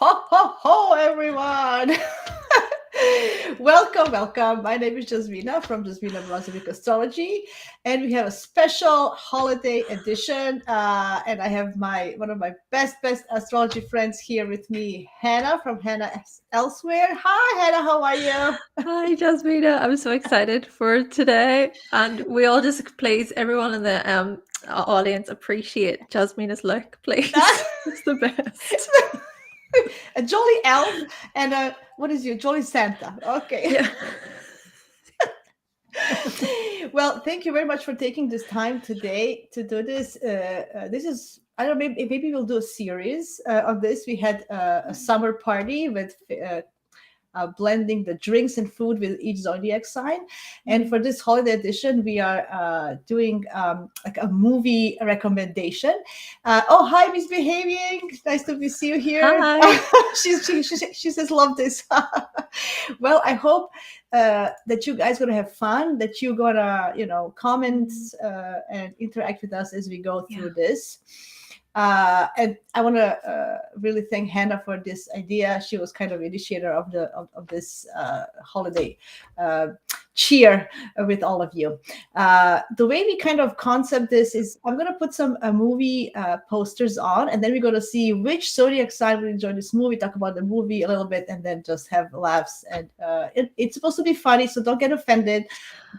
Ho, ho, ho, everyone. Welcome. My name is Jasmina from Jasmina Astrology, and we have a special holiday edition. And I have one of my best astrology friends here with me, Hannah from Hannah Elsewhere. Hi, Hannah. How are you? Hi, Jasmina. I'm so excited for today. And we all just, please, everyone in the audience, appreciate Jasmina's look, please. It's the best. A jolly elf and a what is your jolly Santa? Okay. Yeah. Well, thank you very much for taking this time today to do this. This is I don't know, maybe we'll do a series on this. We had a summer party with blending the drinks and food with each zodiac sign. And for this holiday edition, we are doing like a movie recommendation. Oh, hi, Misbehaving. Nice to see you here. Hi. She says, love this. Well, I hope that you guys gonna have fun, that you're gonna, comment and interact with us as we go through this. And I want to really thank Hannah for this idea. She was kind of initiator of this holiday cheer with all of you. The way we kind of concept this is I'm going to put some movie posters on, and then we're going to see which zodiac sign will enjoy this movie, talk about the movie a little bit, and then just have laughs. And it's supposed to be funny, so don't get offended.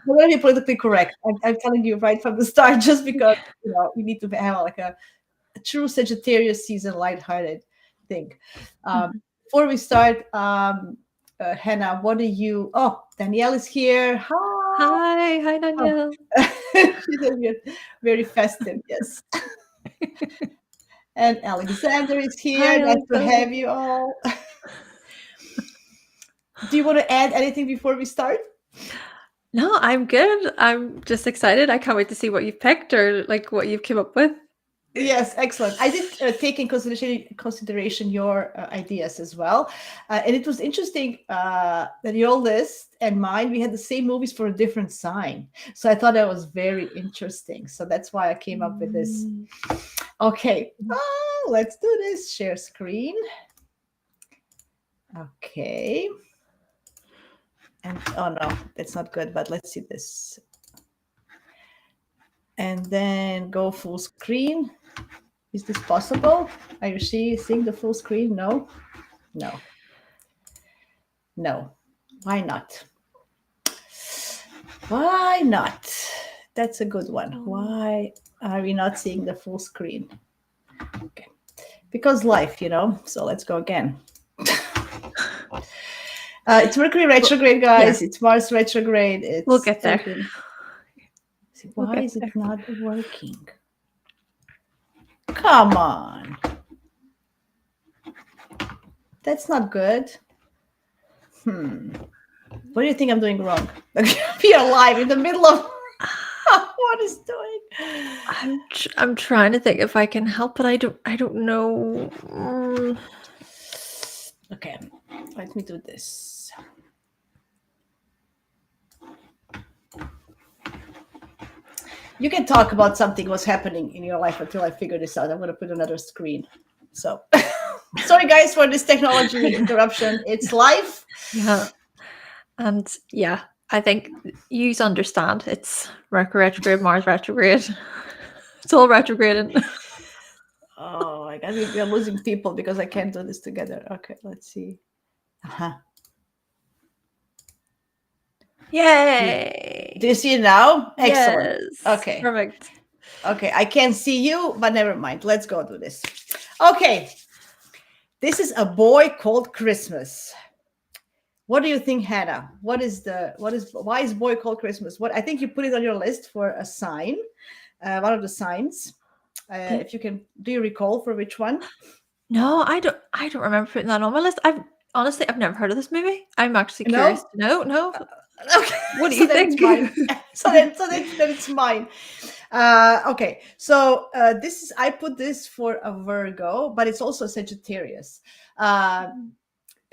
We're going to be politically correct. I'm telling you right from the start, just because we need to have like a true Sagittarius season lighthearted thing. Before we start, Hannah, what do you? Oh, Danielle is here. Hi. Hi, Danielle. She's very festive, yes. And Alexander is here. Hi, Nice to Alexander. have you all. Do you want to add anything before we start? No, I'm good. I'm just excited. I can't wait to see what you've picked or like what you've come up with. Yes, excellent. I did take in consideration your ideas as well, and it was interesting that your list and mine we had the same movies for a different sign. So I thought that was very interesting. So that's why I came up with this. Okay, let's do this. Share screen. Okay. And oh no, that's not good. But let's see this. And then go full screen. Is this possible? Are you seeing the full screen? No. Why not? That's a good one. Why are we not seeing the full screen? Okay. Because life, So let's go again. It's Mercury retrograde, guys. Yeah. It's Mars retrograde. We'll get there. Why is it not working? Come on. That's not good. What do you think I'm doing wrong? We are live in the middle of what is doing. I'm trying to think if I can help, but I don't know. Okay, let me do this. You can talk about something what's happening in your life until I figure this out. I'm going to put another screen. So, sorry guys for this technology interruption. It's life. Yeah, and yeah, I think you understand. It's Mercury retrograde, Mars retrograde. It's all retrograding. Oh my God, we are losing people because I can't do this together. Okay, let's see. Yay! Do you see it now? Excellent. Yes. Okay. Perfect. Okay, I can't see you, but never mind. Let's go do this. Okay. This is A Boy Called Christmas. What do you think, Hannah? Why is Boy Called Christmas? I think you put it on your list for a sign, one of the signs. If you can, do you recall for which one? No, I don't remember putting that on my list. I've never heard of this movie. I'm actually curious to know. No. Okay. What do you think? So then it's mine. Okay. So I put this for a Virgo, but it's also Sagittarius.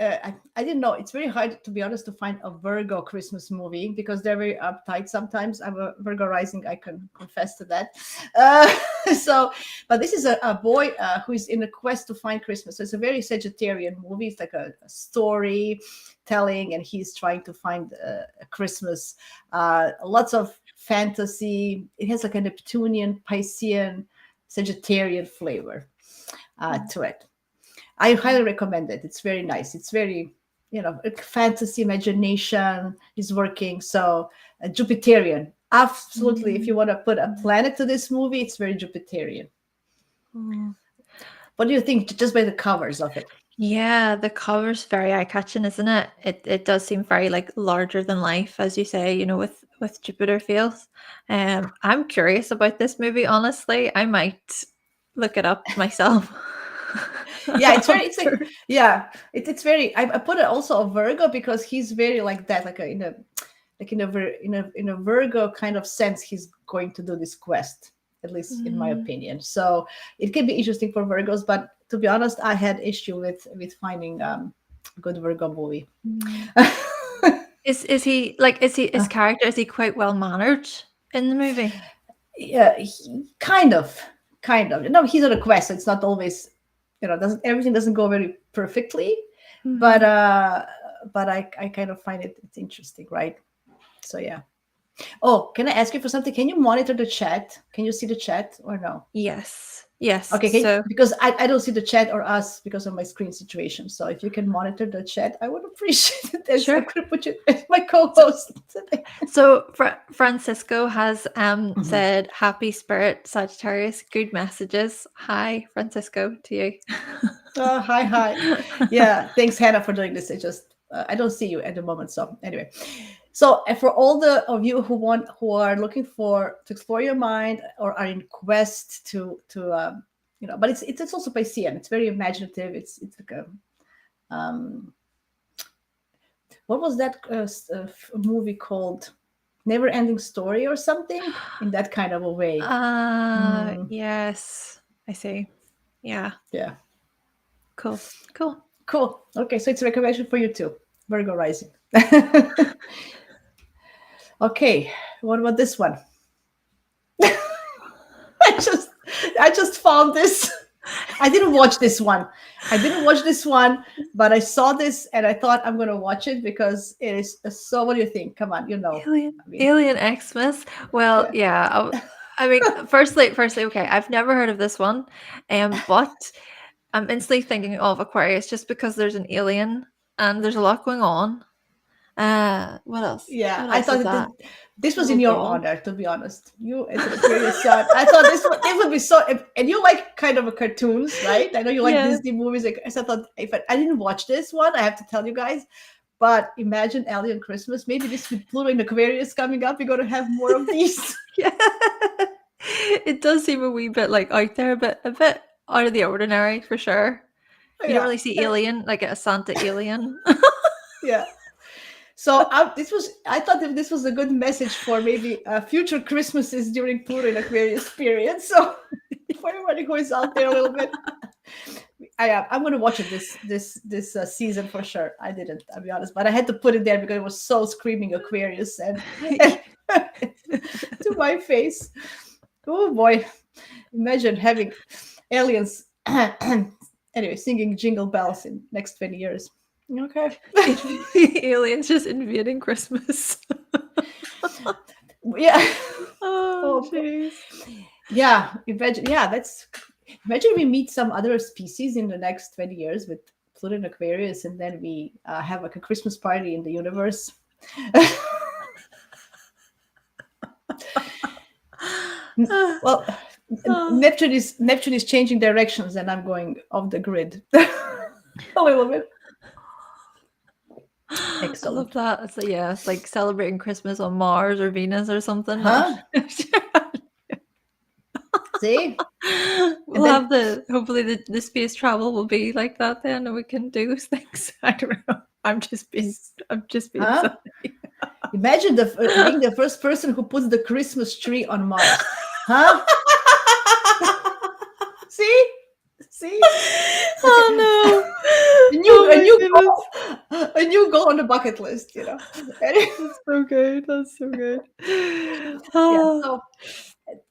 I didn't know. It's very hard, to be honest, to find a Virgo Christmas movie because they're very uptight sometimes. I'm a Virgo rising. I can confess to that. Uh, so, but this is a boy who is in a quest to find Christmas. So it's a very Sagittarian movie. It's like a story telling, and he's trying to find a Christmas. Lots of fantasy. It has like a Neptunian, Piscean, Sagittarian flavor to it. I highly recommend it. It's very nice. It's very, fantasy, imagination is working. So, Jupiterian. Absolutely. If you want to put a planet to this movie, it's very Jupiterian. What do you think just by the covers of it? Yeah, the cover's very eye-catching, isn't it? It does seem very like larger than life, as you say, with Jupiter feels. I'm curious about this movie, honestly. I might look it up myself. Yeah, it's very, it's like, yeah, it's very, I put it also a Virgo because he's very like that, like in a Virgo kind of sense, he's going to do this quest, at least in my opinion. So it can be interesting for Virgos, but to be honest, I had issue with finding a good Virgo movie. Is he like, is his character, is he quite well mannered in the movie? Yeah, kind of. No, he's on a quest, so it's not always, everything doesn't go very perfectly, but I kind of find it's interesting, right? So yeah. Oh, can I ask you for something? Can you monitor the chat? Can you see the chat or no? Yes. Okay, because I don't see the chat or us because of my screen situation. So if you can monitor the chat, I would appreciate it. Sure. I'm going to put you as my co-host today. So Francisco has said, "Happy Spirit Sagittarius, good messages." Hi, Francisco, to you. Hi. Yeah, thanks, Hannah, for doing this. I don't see you at the moment. So anyway, so for all of you who are looking to explore your mind or are in quest to but it's also Piscean. It's very imaginative. It's like a what was that movie called? Never Ending Story or something in that kind of a way. Yes, I see. Yeah. Cool. Okay, so it's a recommendation for you too, Virgo rising. Okay, what about this one? I just found this. I didn't watch this one, but I saw this and I thought I'm going to watch it because it is so. What do you think? Come on, Alien Xmas. Well, yeah. I mean, firstly, okay, I've never heard of this one, but I'm instantly thinking of Aquarius just because there's an alien and there's a lot going on. What else? Yeah, what else I thought this was in your honor, to be honest. You as an Aquarius sun, I thought this would be so. And you like kind of cartoons, right? I know you like Disney movies. So I thought if I didn't watch this one, I have to tell you guys. But imagine Alien Christmas. Maybe this with Pluto in Aquarius coming up, we're going to have more of these. Yeah, it does seem a wee bit like out there, but a bit out of the ordinary for sure. You don't really see alien like a Santa alien. Yeah. So I thought that this was a good message for maybe future Christmases during Pluto in Aquarius period. So for everybody who is out there a little bit, I'm going to watch it this season for sure. I didn't, I'll be honest, but I had to put it there because it was so screaming Aquarius and to my face. Oh boy, imagine having aliens anyway singing Jingle Bells in next 20 years. Okay. Aliens just invading Christmas. Yeah. Oh, jeez. Yeah. Imagine we meet some other species in the next 20 years with Pluto and Aquarius, and then we have like a Christmas party in the universe. Well, Neptune is changing directions, and I'm going off the grid a little bit. Excellent. I love that. It's like celebrating Christmas on Mars or Venus or something. Huh? See? We'll have hopefully the space travel will be like that then, and we can do those things. I don't know. I'm just being huh? Imagine being the first person who puts the Christmas tree on Mars. Huh? See? Oh no! A new goal on the bucket list, you know. That's so good. That's so good. Yeah. Oh, So,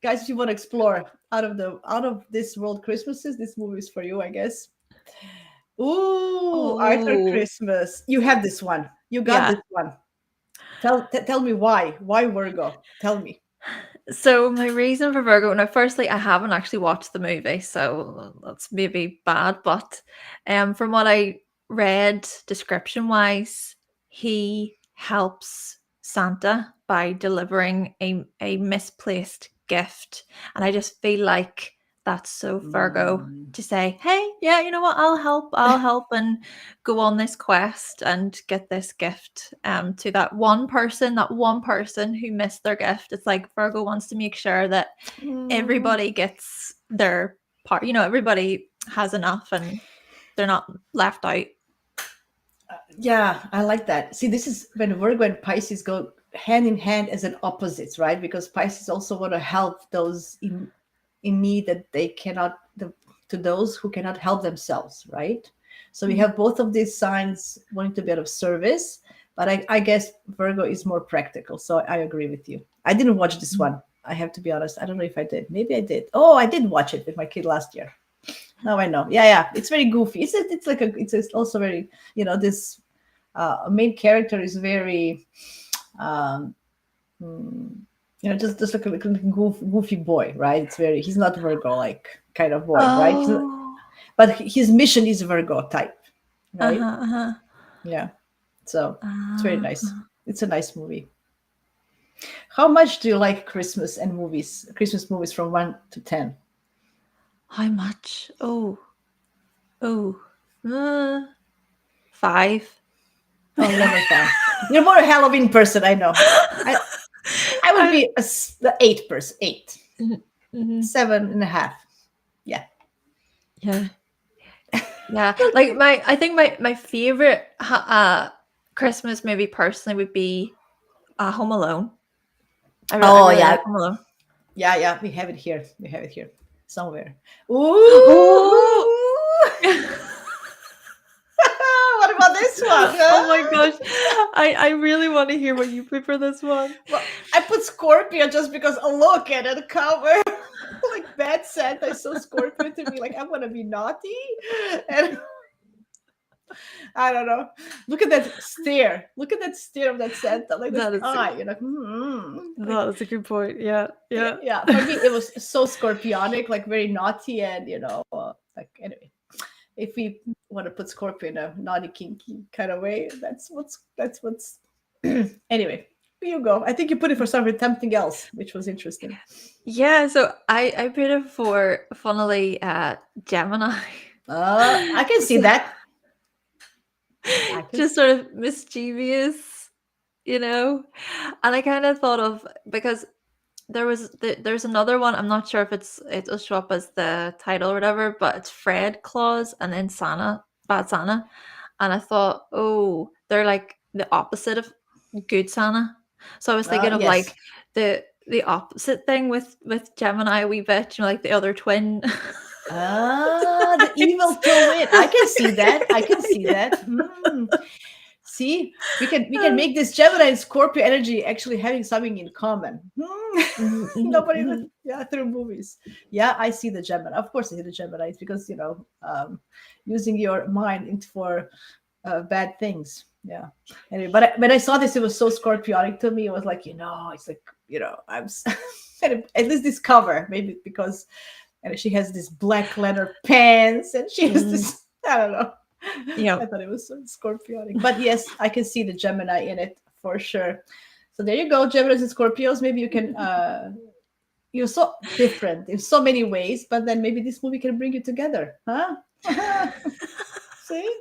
guys, if you want to explore out of this world Christmases, this movie is for you, I guess. Ooh, Arthur oh, Christmas. You have this one. You got yeah. this one. Tell me why. Why Virgo? Tell me. So my reason for Virgo, now firstly, I haven't actually watched the movie, so that's maybe bad, but from what I read description wise, he helps Santa by delivering a misplaced gift. And I just feel like that's so Virgo Mm. to say, hey, yeah, you know what, I'll help and go on this quest and get this gift to that one person who missed their gift. It's like Virgo wants to make sure that Mm. everybody gets their part, everybody has enough and they're not left out. Yeah, I like that. See, this is when Virgo and Pisces go hand in hand as an opposites, right? Because Pisces also want to help those in need that they cannot, to those who cannot help themselves, right? So we have both of these signs wanting to be of service, but I guess Virgo is more practical. So I agree with you. I didn't watch this one. I have to be honest. I don't know if I did. Maybe I did. Oh, I did watch it with my kid last year. Now I know. Yeah, yeah. It's very goofy. It's like it's also very, this main character is very um mm, just like a goofy boy, right? It's very, he's not Virgo like kind of boy, right? He's not, Oh, but his mission is Virgo type, right? uh-huh, uh-huh. Yeah. So it's very nice. Uh, It's a nice movie. How much do you like Christmas movies from 1 to 10? how much? Oh, uh, 5. Oh, never fine. You're more a Halloween person, I know. I would I, be the 8 person, 8, mhm. 7.5. Yeah. Yeah. Yeah, like I think my favorite Christmas movie personally would be Home Alone. I Oh really yeah, like Home Alone. yeah, yeah. We have it here. We have it here somewhere. Oh, Ooh. What about this one? oh my Huh? gosh, I really want to hear what you put for this one. Well, I put Scorpio just because I look at the cover. Like bad Santa is so Scorpio to me. Like I want to be naughty, and I don't know. Look at that stare. Look at that stare of that Santa, like this That is eye. You're like, like that is a good point. Yeah, yeah, yeah. yeah. For me, it was so scorpionic, like very naughty, and like anyway. If we want to put Scorpio in a naughty, kinky kind of way, that's what's. Anyway, here you go. I think you put it for something else, which was interesting. Yeah, so I put it for funnily Gemini. I can see So, that. I can. just sort of mischievous, you know? And I kind of thought of, because there's another one. I'm not sure if it'll show up as the title or whatever, but it's Fred Claus and then Bad Santa. And I thought, oh, they're like the opposite of Good Santa. So I was thinking of Yes. like the opposite thing with Gemini a wee bit, like the other twin. The evil twin. I can see that. I can see that. See, we can make this Gemini and Scorpio energy actually having something in common. Mhm, mhm, Nobody, mhm. yeah, through movies. Yeah, I see the Gemini. Of course, I see the Gemini. It's because using your mind for bad things. Yeah. Anyway, but when I saw this, it was so Scorpionic to me. It was like, it's like, at least this cover, maybe because she has this black leather pants and she has Mm, this, I don't know. I yep. thought it was so Scorpionic. But yes, I can see the Gemini in it for sure. So there you go, Geminis and Scorpios. Maybe you can, you're so different in so many ways, but then maybe this movie can bring you together, huh? See?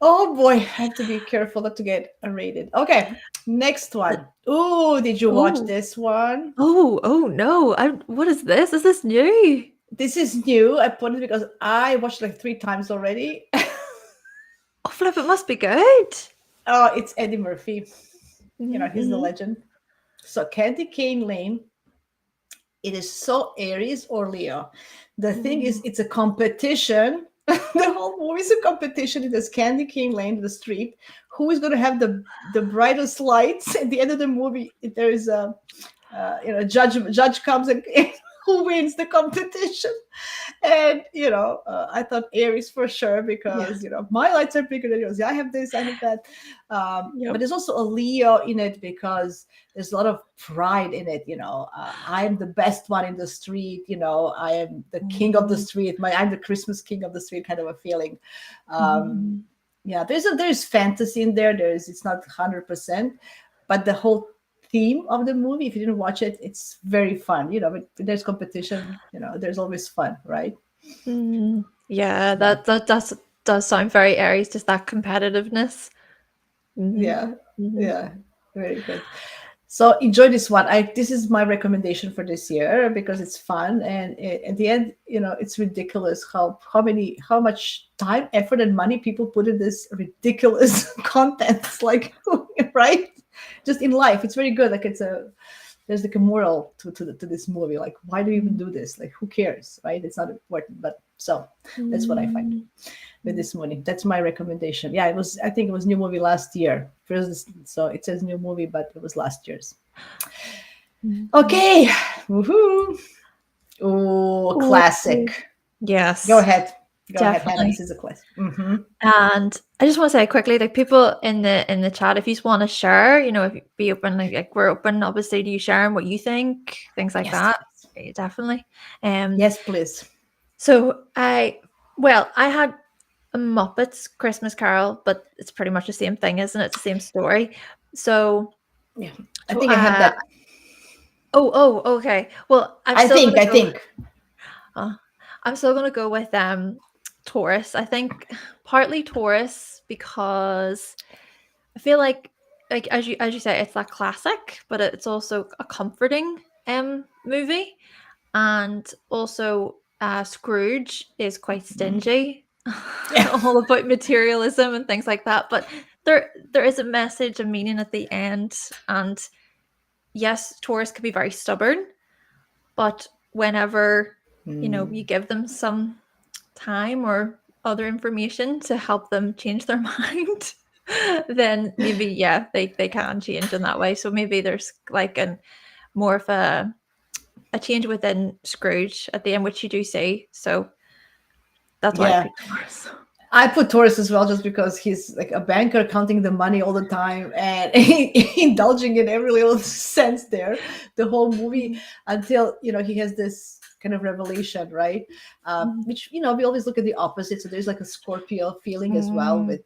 Oh boy, I have to be careful not to get rated. Okay, next one. Ooh, did you watch Oh, this one? oh no! What is this? Is this new? This is new. I put it because I watched it like 3 times already. Oh, flip! It must be good. Oh, it's Eddie Murphy. He's the Hmm. legend. So Candy Cane Lane, it is so Aries or Leo. The thing is, Hmm. it's a competition The whole movie is a competition in this candy cane lane, the street. Who is going to have the brightest lights? At the end of the movie, there is a judge comes and who wins the competition. And I thought Aries for sure, Yeah. because my lights are bigger than yours. Yeah, I have this, I have that. But Yep. there's also a Leo in it, because there's a lot of pride in it. I'm the best one in the street. I am the king of the Mm, street. I'm the Christmas king of the street, kind of a feeling. um mhm. yeah, there's fantasy in there. It's not 100%, but the whole theme of the movie, if you didn't watch it, it's very fun. But there's competition, there's always fun, right? Yeah, Yeah. that does sound very Aries, just that competitiveness. Mhm. Yeah. Mhm. Yeah. Very good. So enjoy this one. This is my recommendation for this year, because it's fun, and at the end, it's ridiculous how much time, effort, and money people put in this ridiculous content. It's like, right? Just in life, it's very good. Like, there's like a moral to this movie. Like, why do you even do this? Like, who cares, right? It's not important. But so that's what I find Mm, with mm, this movie. That's my recommendation. Yeah, it was. I think it was new movie last year. First, so it says new movie, but it was last year's. mhm. Okay, woohoo! Oh, Ooh, classic. Go yes, ahead. Go ahead, Hannah. This definitely. is a classic. Mm-hmm. And I just want to say quickly, like people in the chat, if you just want to share, if you be open, like we're open, obviously, to you sharing what you think, things like Yes, that. please. Definitely. Um. Yes, please. So I had a Muppets Christmas Carol, but it's pretty much the same thing, isn't it? It's the same story. So, Yeah, I to, think I have that. okay. Well, I'm I still think. gonna I go. think. Uh, I'm still gonna go with Taurus. I think partly Taurus because I feel like as you say, it's that classic, but it's also a comforting movie, and also Scrooge is quite stingy, Yeah. all about materialism and things like that. But there is a message, a meaning at the end, and yes, Taurus can be very stubborn, but whenever you Hmm. give them some time or other information to help them change their mind, then maybe they can change in that way. So maybe there's like an more of a change within Scrooge at the end, which you do see. So that's why I Yeah. picked Taurus. I put Taurus as well, just because he's like a banker, counting the money all the time and indulging in every little sense there, the whole movie, Mhm, until he has this kind of revelation, right? mhm, Which we always look at the opposite. So there's like a Scorpio feeling as well, mm, with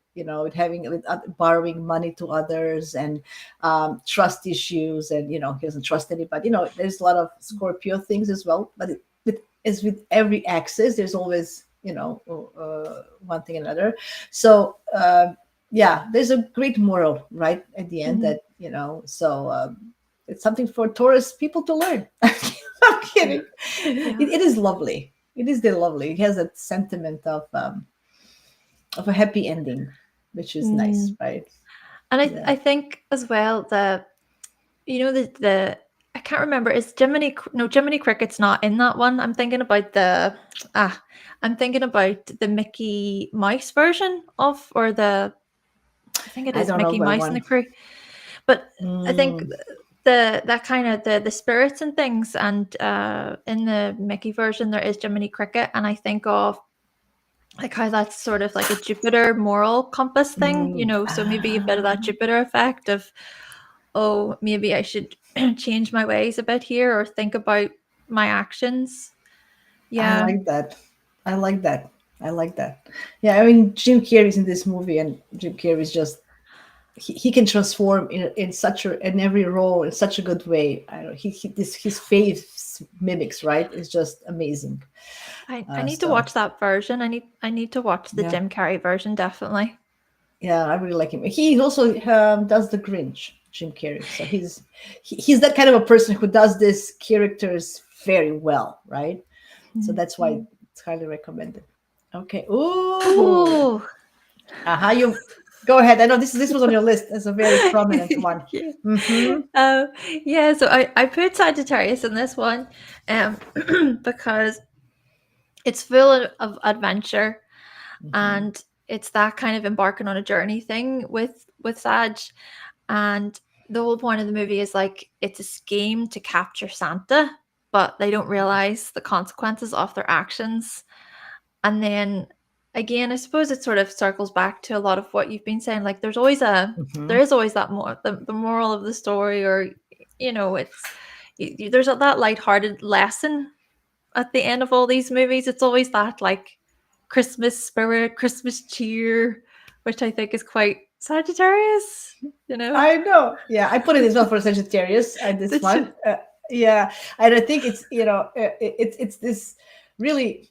borrowing money to others, and trust issues, and he doesn't trust anybody. There's a lot of Scorpio things as well, but as with every axis, there's always one thing and another. So yeah, there's a great moral right at the end, mhm. that so it's something for Taurus people to learn. I'm Yeah, kidding. yeah, It is lovely. It is the lovely. It has that sentiment of a happy ending, which is nice, mm. right? And Yeah. I think as well that the I can't remember, is Jiminy no, Jiminy Cricket's not in that one. Ah I'm thinking about the Mickey Mouse version of, or the I think it I is don't know Mickey what Mouse and the one. Crew. But I think Mm, that kind of the spirits and things, and in the Mickey version there is Jiminy Cricket, and I think of like how that's sort of like a Jupiter moral compass thing, so maybe a bit of that Jupiter effect of, oh, maybe I should change my ways a bit here or think about my actions. I Yeah. like that. I like that. I like that. Yeah, I mean, Jim Carrey's in this movie, and Jim Carrey's just he can transform in such in every role in such a good way. I don't know, his face mimics, right? It's just amazing. I need to So watch that version. I need to watch the yeah, Jim Carrey version, definitely. yeah, I really like him. He also does the Grinch, Jim Carrey. So he's that kind of a person who does these characters very well, right? So that's why Mhm. it's highly recommended. Okay. Ooh. Ooh. You go ahead. I know this was on your list as a very prominent one. Yeah. Mm-hmm. Um, yeah, so I put Sagittarius in this one, um, because it's full of adventure, Mhm. and it's that kind of embarking on a journey thing with Sag. And the whole point of the movie is like it's a scheme to capture Santa, but they don't realize the consequences of their actions. And then again, I suppose it sort of circles back to a lot of what you've been saying. Like there Mhm. is always that the moral of the story, or it's there's that lighthearted lesson at the end of all these movies. It's always that like Christmas spirit, Christmas cheer, which I think is quite Sagittarius, you know. I know. Yeah, I put it as well for Sagittarius. This Did you? one. Yeah, and I think it's it's this really.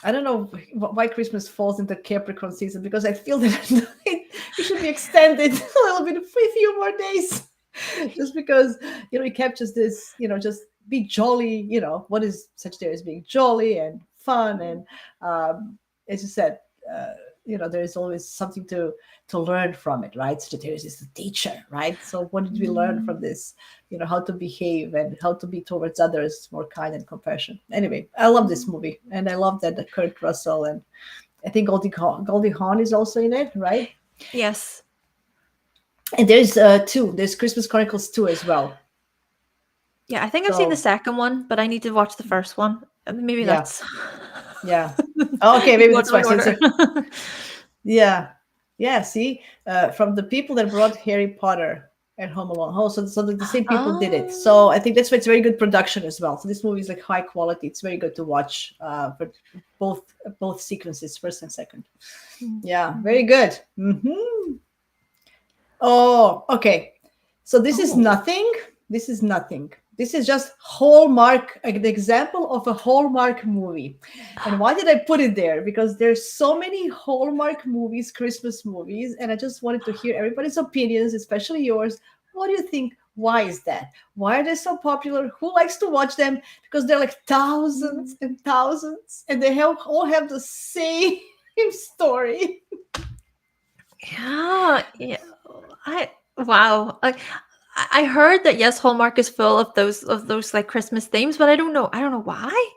I don't know why Christmas falls into Capricorn season, because I feel that it should be extended a little bit, a few more days, just because it captures this, just be jolly. What is Sagittarius? Being jolly and fun, and as you said, uh, there is always something to learn from it, right? Sagittarius is the teacher, right? So what did we learn from this? How to behave and how to be towards others more kind and compassion. Anyway, I love this movie, and I love that Kurt Russell, and I think Goldie Hawn is also in it, right? Yes. And there's two. There's Christmas Chronicles 2 as well. Yeah, I think I've seen the So second one, but I need to watch the first one. Maybe yeah, that's yeah. Okay, maybe going that's why. in So order. yeah, yeah. See, from the people that brought Harry Potter and Home Alone. Oh, so the same people did it. Oh. So I think that's why it's very good production as well. So this movie is like high quality. It's very good to watch. For both sequences, first and second. Yeah, very good. Oh, okay. So this is Oh. nothing. This is nothing. This is just Hallmark, an example of a Hallmark movie. And why did I put it there? Because there's so many Hallmark movies, Christmas movies, and I just wanted to hear everybody's opinions, especially yours. What do you think? Why is that? Why are they so popular? Who likes to watch them? Because they're like thousands and thousands, and they all have the same story. Yeah, yeah. Wow. Like I heard that yes, Hallmark is full of those like Christmas themes, but I don't know why.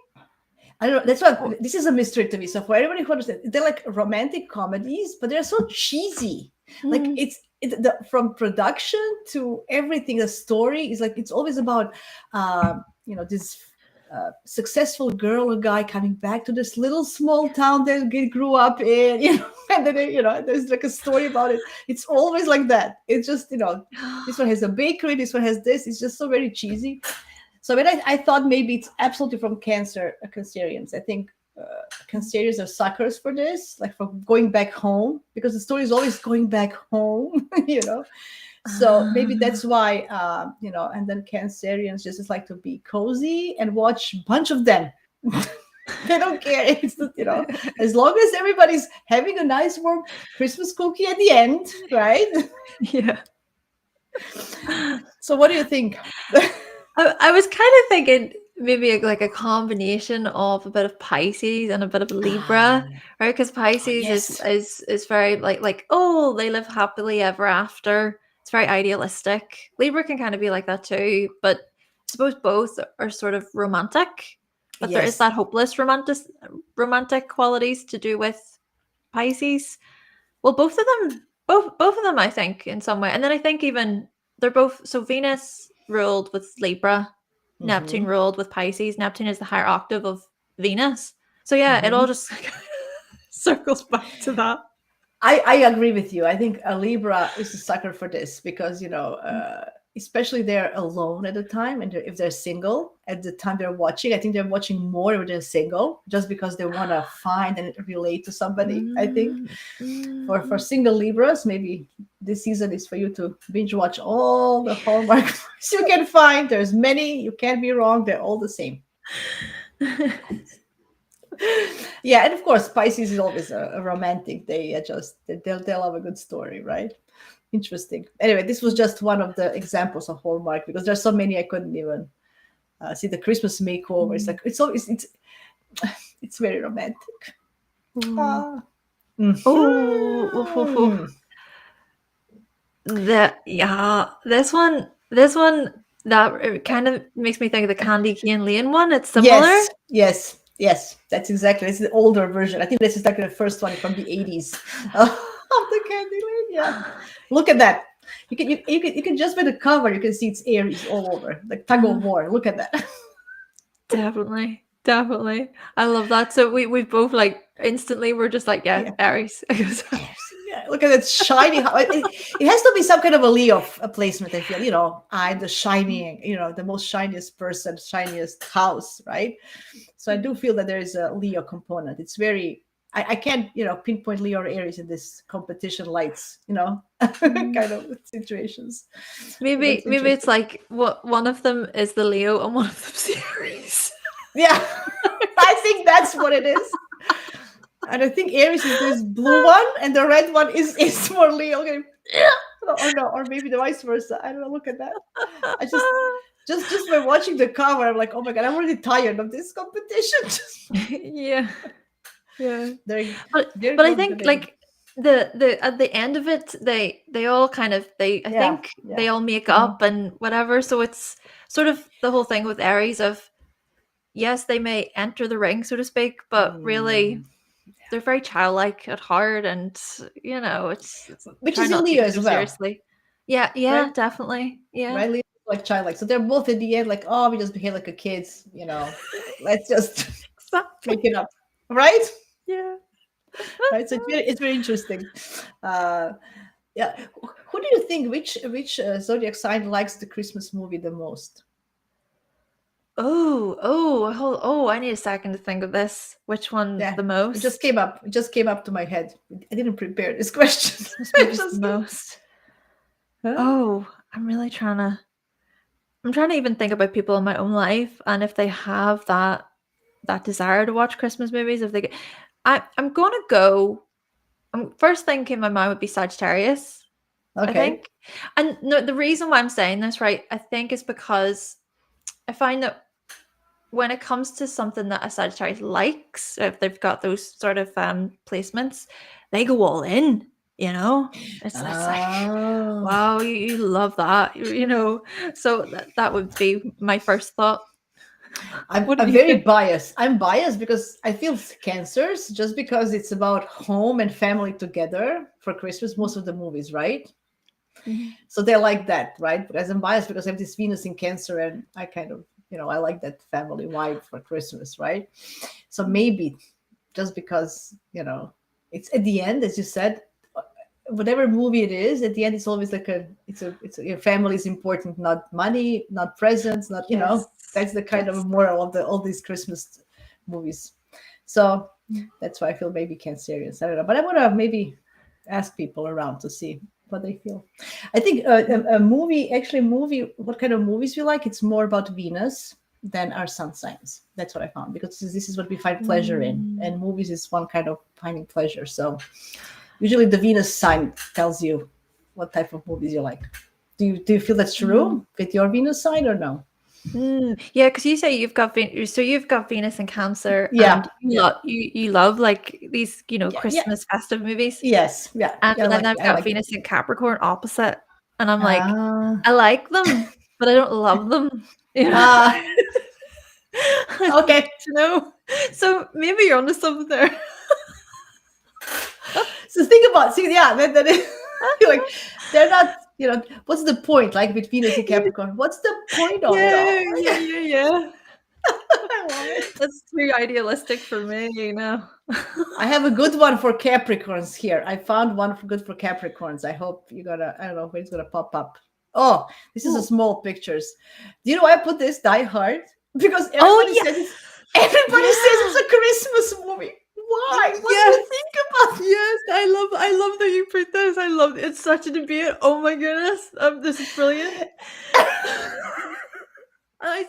I don't know. That's what Oh, this is a mystery to me. So for everybody who understands, they're like romantic comedies, but they're so cheesy. Like mm, from production to everything. The story is like it's always about, this successful girl or guy coming back to this little small town they grew up in, and then there's like a story about it. It's always like that. It's just this one has a bakery, this one has this. It's just so very cheesy. So when I thought maybe it's absolutely from Cancerians. I think Cancerians are suckers for this, like for going back home, because the story is always going back home, So maybe ah, that's why, and then Cancerians just like to be cozy and watch a bunch of them. They don't care. It's just, as long as everybody's having a nice warm Christmas cookie at the end, right? yeah. So what do you think? I was kind of thinking maybe like a combination of a bit of Pisces and a bit of Libra, Ah, right? Because oh, Pisces yes. is very like oh, they live happily ever after. It's very idealistic. Libra can kind of be like that too, but I suppose both are sort of romantic. But there is Yes. that hopeless romantic qualities to do with Pisces. Well, both of them, I think, in some way. And then I think even they're both so Venus ruled with Libra, Neptune Hmm. ruled with Pisces. Neptune is the higher octave of Venus. So yeah, it all Hmm. just circles back to that. I agree with you. I think a Libra is a sucker for this because, especially they're alone at the time, and if they're single at the time they're watching, I think they're watching more if they're single just because they want to find and relate to somebody. I think Mm, for mm. single Libras, maybe this season is for you to binge watch all the Hallmark movies you can find. There's many, you can't be wrong. They're all the same. Yeah, and of course, Pisces is always a romantic. They'll have a good story, right? Interesting. Anyway, this was just one of the examples of Hallmark because there's so many I couldn't even see. The Christmas Makeover. It's like it's always it's very romantic. Ooh. Ah. Oh, oof, oof, Mhm. oof. This one that it kind of makes me think of the Candy Cane Lane one. It's similar. Yes, yes, Yes, that's exactly. It's the older version. I think this is like the first one from the 80s of the Candyland. Yeah, look at that. You can just by the cover you can see it's Aries all over, like tug of war. Look at that. Definitely. Definitely. I love that. So we both like instantly we're just like, yeah, Yeah. Aries. Yeah, look at that shiny. It has to be some kind of a Leo placement. I feel, I'm the shining, the most shiniest person, shiniest house, right? So I do feel that there is a Leo component. It's very, I can't, pinpoint Leo or Aries in this competition lights, kind of situations. But Maybe that's maybe it's interesting. like what one of them is the Leo and one of them's the Aries. Yeah, I think that's what it is. And I think Aries is this blue one, and the red one is for Leo. Okay. Or no, or maybe the vice versa. I don't know. Look at that. I just by watching the cover, I'm like, oh my god, I'm already tired of this competition. Yeah. Yeah. there, But there but I goes the think name. like the at the end of it they all kind of I Yeah, think yeah. they all make Mhm. up and whatever. So it's sort of the whole thing with Aries of yes, they may enter the ring, so to speak, but really Mm. they're very childlike at heart and it's Which try is in not to Leo take it as so well, seriously. Yeah, yeah, right? definitely. Yeah. Right, Leo is like childlike. So they're both in the end like, oh, we just behave like a kids. Let's just Exactly. make it up, right? Yeah. Right. So it's very interesting. Uh, Yeah. Who do you think which zodiac sign likes the Christmas movie the most? I need a second to think of this. Which one Yeah, the it just most? came up. It just came up to my head. I didn't prepare this question. Christmas It movies the just came. most. Huh? Oh, I'm trying to even think about people in my own life and if they have that desire to watch Christmas movies, if they get I'm gonna go first thing came to my mind would be Sagittarius, I Okay. think. And no, the reason why I'm saying this, right, I think is because I find that when it comes to something that a Sagittarius likes, if they've got those sort of placements, they go all in, you know? It's like, Oh, wow, you love that, So that would be my first thought. I'm, What do I'm you very think? biased. I'm biased because I feel cancers just because it's about home and family together for Christmas. Most of the movies, right? Mhm. So they're like that, right? Because I'm biased because I have this Venus in Cancer, and I kind of, I like that family vibe for Christmas, right? So maybe just because, it's at the end, as you said, whatever movie it is, at the end, it's always like your family is important, not money, not presents, not, Yes. that's the kind of Yes. moral of all these Christmas movies. So Mm. that's why I feel maybe Cancerians. I don't know, but I want to maybe ask people around to see what they feel. I think a movie, actually, what kind of movies we like, it's more about Venus than our sun signs. That's what I found because this is what we find pleasure in, Mm. and movies is one kind of finding pleasure. So usually the Venus sign tells you what type of movies you like. Do you feel that's Mm. true with your Venus sign or no? Yeah, because you say you've got Venus and Cancer, Yeah, and yeah, you love like these, yeah, yeah. Christmas festive movies. Yes, yeah, And yeah. then I've I got like it. Venus and Capricorn opposite, and I'm like, Ah, I like them, but I don't love them. You know? ah, okay. So maybe you're onto something there. So think about, see, yeah, that is like they're not. What's the point? Like with Venus and Capricorn, what's the point of it Yeah, all? yeah, yeah, yeah. I love it. That's too idealistic for me. I have a good one for Capricorns here. I found one good for Capricorns. I hope you gotta. I don't know when it's gonna pop up. Oh, this is a Ooh. small pictures. Do you know why I put this Die Hard? Because Oh everybody yeah, says it's. Everybody says yeah. it's a Christmas movie. Why? What do you Yes, think about? yes. I love that you put this. I love it's such a debate. Oh my goodness, this is brilliant. And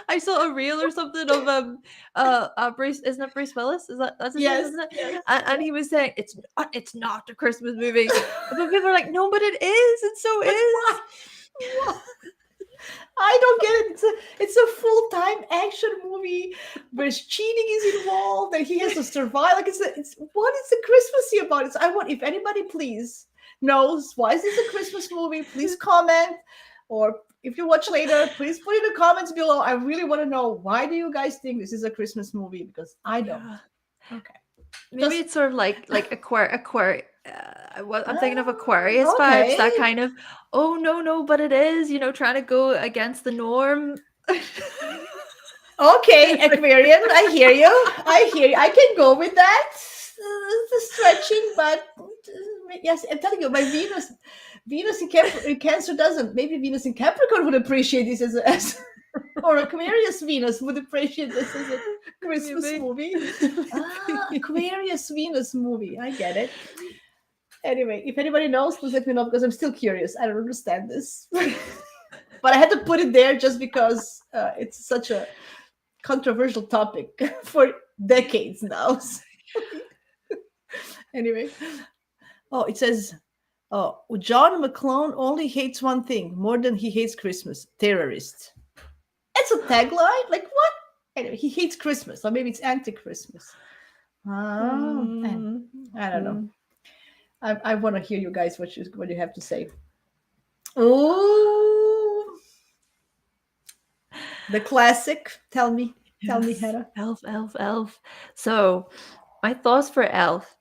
I saw a reel or something of Bruce, isn't it Bruce Willis? That's his name, Yes, isn't it? yes, And yeah. he was saying it's not a Christmas movie, but people are like, no, but it is. It so But why? is. Why? I don't get it. It's a full-time action movie where cheating is involved and he has to survive. Like it's what is the Christmassy about it? So I want, if anybody please knows why is this a Christmas movie, please comment or if you watch later, please put in the comments below. I really want to know, why do you guys think this is a Christmas movie? Because I don't. Yeah. Okay. Maybe Just it's sort of like I'm thinking of Aquarius vibes, okay. that kind of, oh no, but it is, trying to go against the norm. Okay, Aquarian, I hear you. I hear you. I can go with that. The stretching, but yes, I'm telling you, my Venus in Cancer doesn't. Maybe Venus in Capricorn would appreciate this as or Aquarius Venus would appreciate this as a Christmas Maybe. movie. Aquarius Venus movie. I get it. Anyway, if anybody knows, please let me know because I'm still curious. I don't understand this. But I had to put it there just because it's such a controversial topic for decades now. Anyway, oh, it says, oh, John McClone only hates one thing more than he hates Christmas: terrorists. It's a tagline. Like what? Anyway, he hates Christmas, or maybe it's anti-Christmas. Mm, I don't know. mm. I want to hear you guys what you have to say. Oh, the classic. Tell me, Yes. Hannah. Elf. So, my thoughts for Elf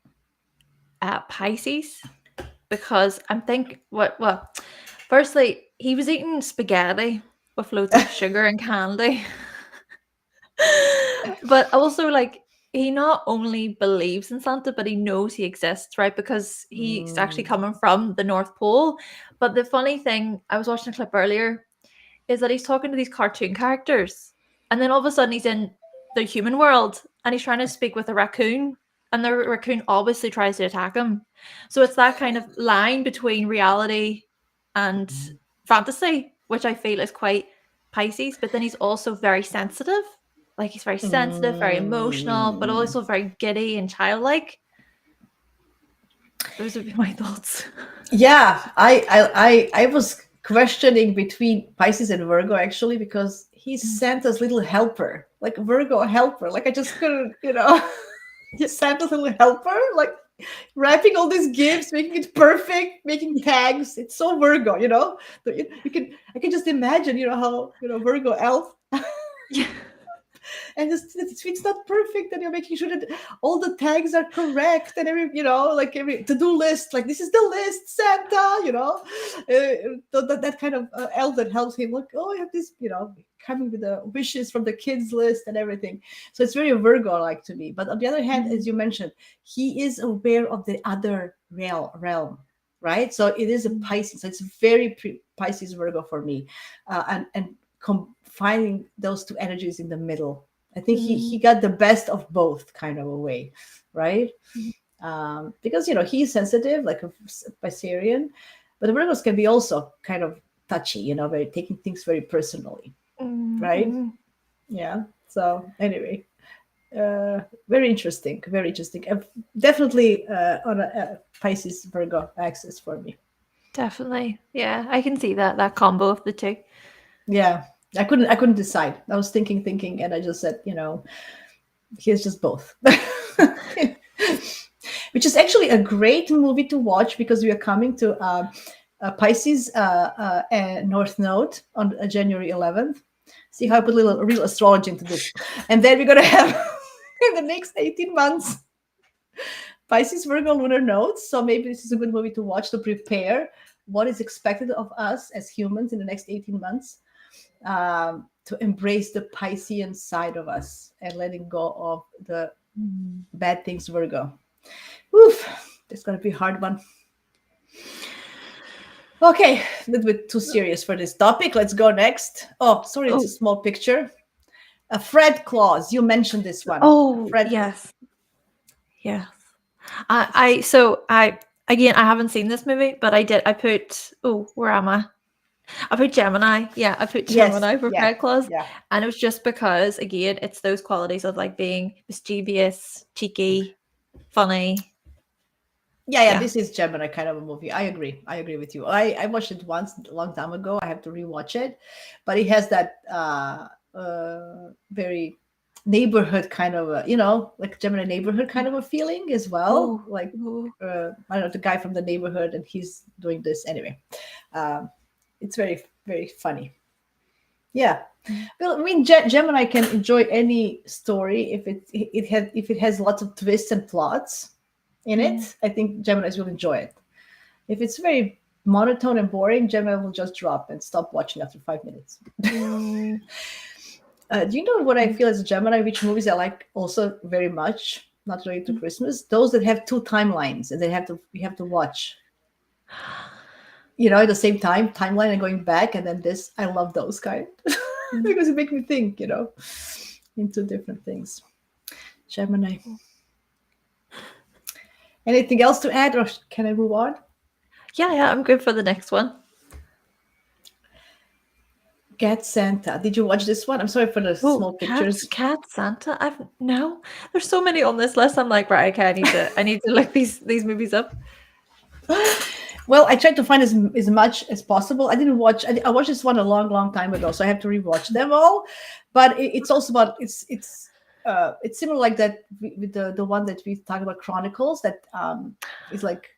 at Pisces, because I'm thinking, well, firstly, he was eating spaghetti with loads of sugar and candy. But also, like, he not only believes in Santa, but he knows he exists, right? Because he's actually coming from the North Pole. But the funny thing, I was watching a clip earlier, is that he's talking to these cartoon characters, and then all of a sudden he's in the human world and he's trying to speak with a raccoon, and the raccoon obviously tries to attack him. So it's that kind of line between reality and fantasy, which I feel is quite Pisces. But then he's also very sensitive. Like, he's very sensitive, very emotional, but also very giddy and childlike. Those would be my thoughts. Yeah, I was questioning between Pisces and Virgo actually because he's Santa's little helper, like Virgo helper. Like I just couldn't, he's Santa's little helper, like wrapping all these gifts, making it perfect, making tags. It's so Virgo, I can just imagine, how Virgo elf. Yeah. And it's not perfect, and you're making sure that all the tags are correct, and like every to-do list, like this is the list, Santa, that kind of elf that helps him, look, oh, I have this, coming with the wishes from the kids list and everything. So it's very Virgo like to me. But on the other hand, as you mentioned, he is aware of the other realm, right? So it is a Pisces. So it's very Pisces Virgo for me, and finding those two energies in the middle. I think he got the best of both kind of a way, right? Because he's sensitive like a Piscean, but the Virgos can be also kind of touchy, very taking things very personally, right? Yeah. So anyway, very interesting, very interesting. Definitely on a Pisces Virgo axis for me. Definitely. Yeah, I can see that combo of the two. Yeah, I couldn't decide. I was thinking, and I just said, here's just both. Which is actually a great movie to watch because we are coming to Pisces North Node on January 11th. See how I put a little real astrology into this. And then we're going to have in the next 18 months Pisces Virgo lunar nodes. So maybe this is a good movie to watch to prepare what is expected of us as humans in the next 18 months. To embrace the Piscean side of us and letting go of the bad things, Virgo. Oof, it's going to be a hard one. Okay, a little bit too serious for this topic. Let's go next. Oh, sorry, it's a small picture. Fred Claus, you mentioned this one. Oh, Fred. yes. Yes. I haven't seen this movie, but I put, where am I? I put Gemini. Yeah, I put Gemini for Fred Claus. Yeah. And it was just because, again, it's those qualities of like being mischievous, cheeky, funny. Yeah, this is Gemini kind of a movie. I agree with you. I watched it once a long time ago. I have to rewatch it, but it has that very neighborhood kind of like Gemini neighborhood kind of a feeling as well. I don't know, the guy from the neighborhood, and he's doing this anyway. It's very, very funny. Yeah. Mm. Well, I mean, Gemini can enjoy any story if it has lots of twists and plots in Mm. it. I think Geminis will enjoy it. If it's very monotone and boring, Gemini will just drop and stop watching after 5 minutes. Mm. Do you know what I Mm. feel as a Gemini? Which movies I like also very much, not related to Mm. Christmas? Those that have two timelines and they have to you have to watch, at the same timeline and going back, and then this. I love those kind Mm. because it make me think, into different things. Gemini. Anything else to add, or can I move on? Yeah, I'm good for the next one. Get Santa. Did you watch this one? I'm sorry for the Oh, small pictures. Cat Santa. I've no. There's so many on this list. I'm like, right, okay, I need to look these movies up. Well, I tried to find as much as possible. I didn't watch. I watched this one a long, long time ago, so I have to rewatch them all. But it's also about it's similar like that with the one that we talked about, Chronicles. That is like,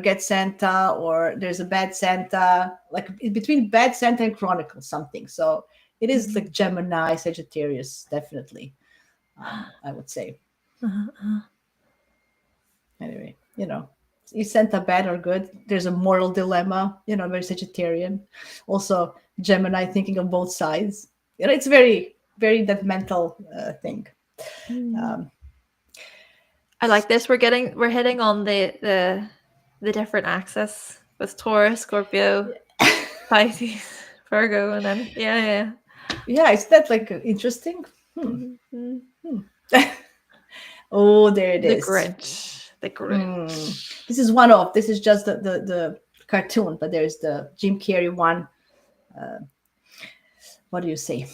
Get Santa, or There's a Bad Santa, like in between Bad Santa and Chronicles something. So it is like Gemini, Sagittarius, definitely. I would say. Uh-huh. Anyway, is Santa bad or good? There's a moral dilemma, very Sagittarian. Also, Gemini thinking of both sides. It's very, very that mental thing. Mm. Um, I like this. We're hitting on the different axes with Taurus, Scorpio, Pisces, Virgo, and then yeah. yeah, is that like interesting? Mm-hmm. Oh, there it The is. Grinch. The Grinch. This is one of. This is just the cartoon, but there's the Jim Carrey one. What do you say?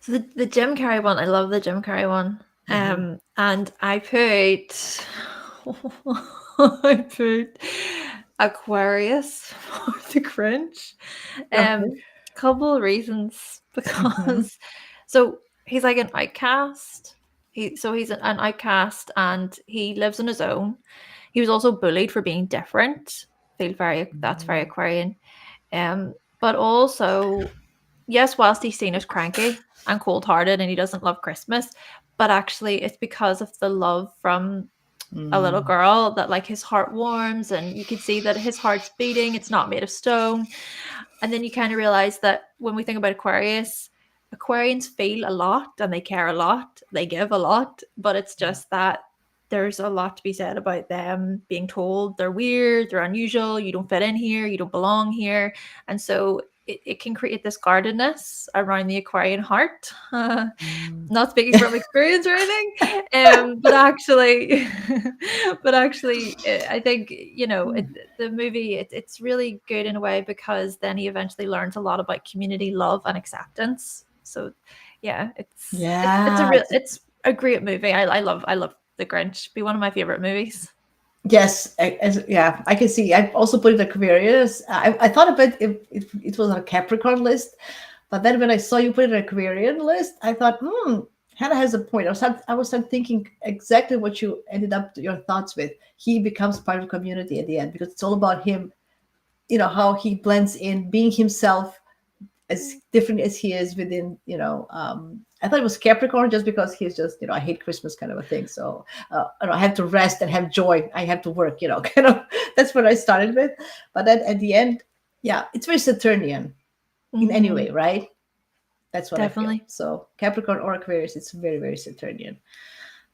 So the Jim Carrey one, I love the Jim Carrey one. And I put Aquarius for the Grinch. Okay. Couple of reasons, because so he's like an outcast. He's an outcast and he lives on his own. He was also bullied for being different. That's very Aquarian. But also, yes, whilst he's seen as cranky and cold-hearted and he doesn't love Christmas, but actually it's because of the love from a little girl that like his heart warms, and you can see that his heart's beating. It's not made of stone. And then you kind of realize that when we think about Aquarians feel a lot and they care a lot, they give a lot, but it's just that there's a lot to be said about them being told they're weird, they're unusual, you don't fit in here, you don't belong here. And so it can create this guardedness around the Aquarian heart. Not speaking from experience or anything, but actually, I think the movie it's really good in a way, because then he eventually learns a lot about community, love, and acceptance. So, yeah, it's a great movie. I love The Grinch. Be one of my favorite movies. Yes, I can see. I also put it Aquarius. I thought about it was on a Capricorn list, but then when I saw you put it on Aquarian list, I thought, Hannah has a point. I was thinking exactly what you ended up your thoughts with. He becomes part of the community at the end because it's all about him. How he blends in, being himself, as different as he is within. I thought it was Capricorn just because he's just, I hate Christmas kind of a thing. So I have to rest and have joy. I have to work, kind of. That's what I started with. But then at the end, yeah, it's very Saturnian in any way, right? That's what Definitely. I feel. So Capricorn or Aquarius, it's very, very Saturnian.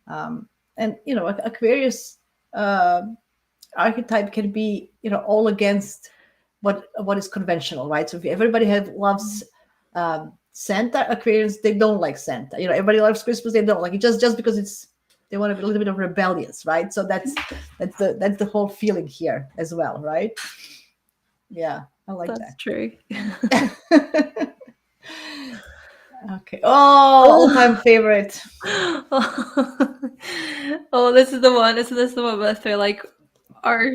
And, Aquarius archetype can be, all against what is conventional, right? So if everybody loves Santa, Aquarians, they don't like Santa. Everybody loves Christmas, they don't like it just because they want to be a little bit of rebellious, right? So that's the whole feeling here as well, right? Yeah, I like That's true. Okay. Oh, all-time favorite. Oh, this is the one. This is the one. But I feel like our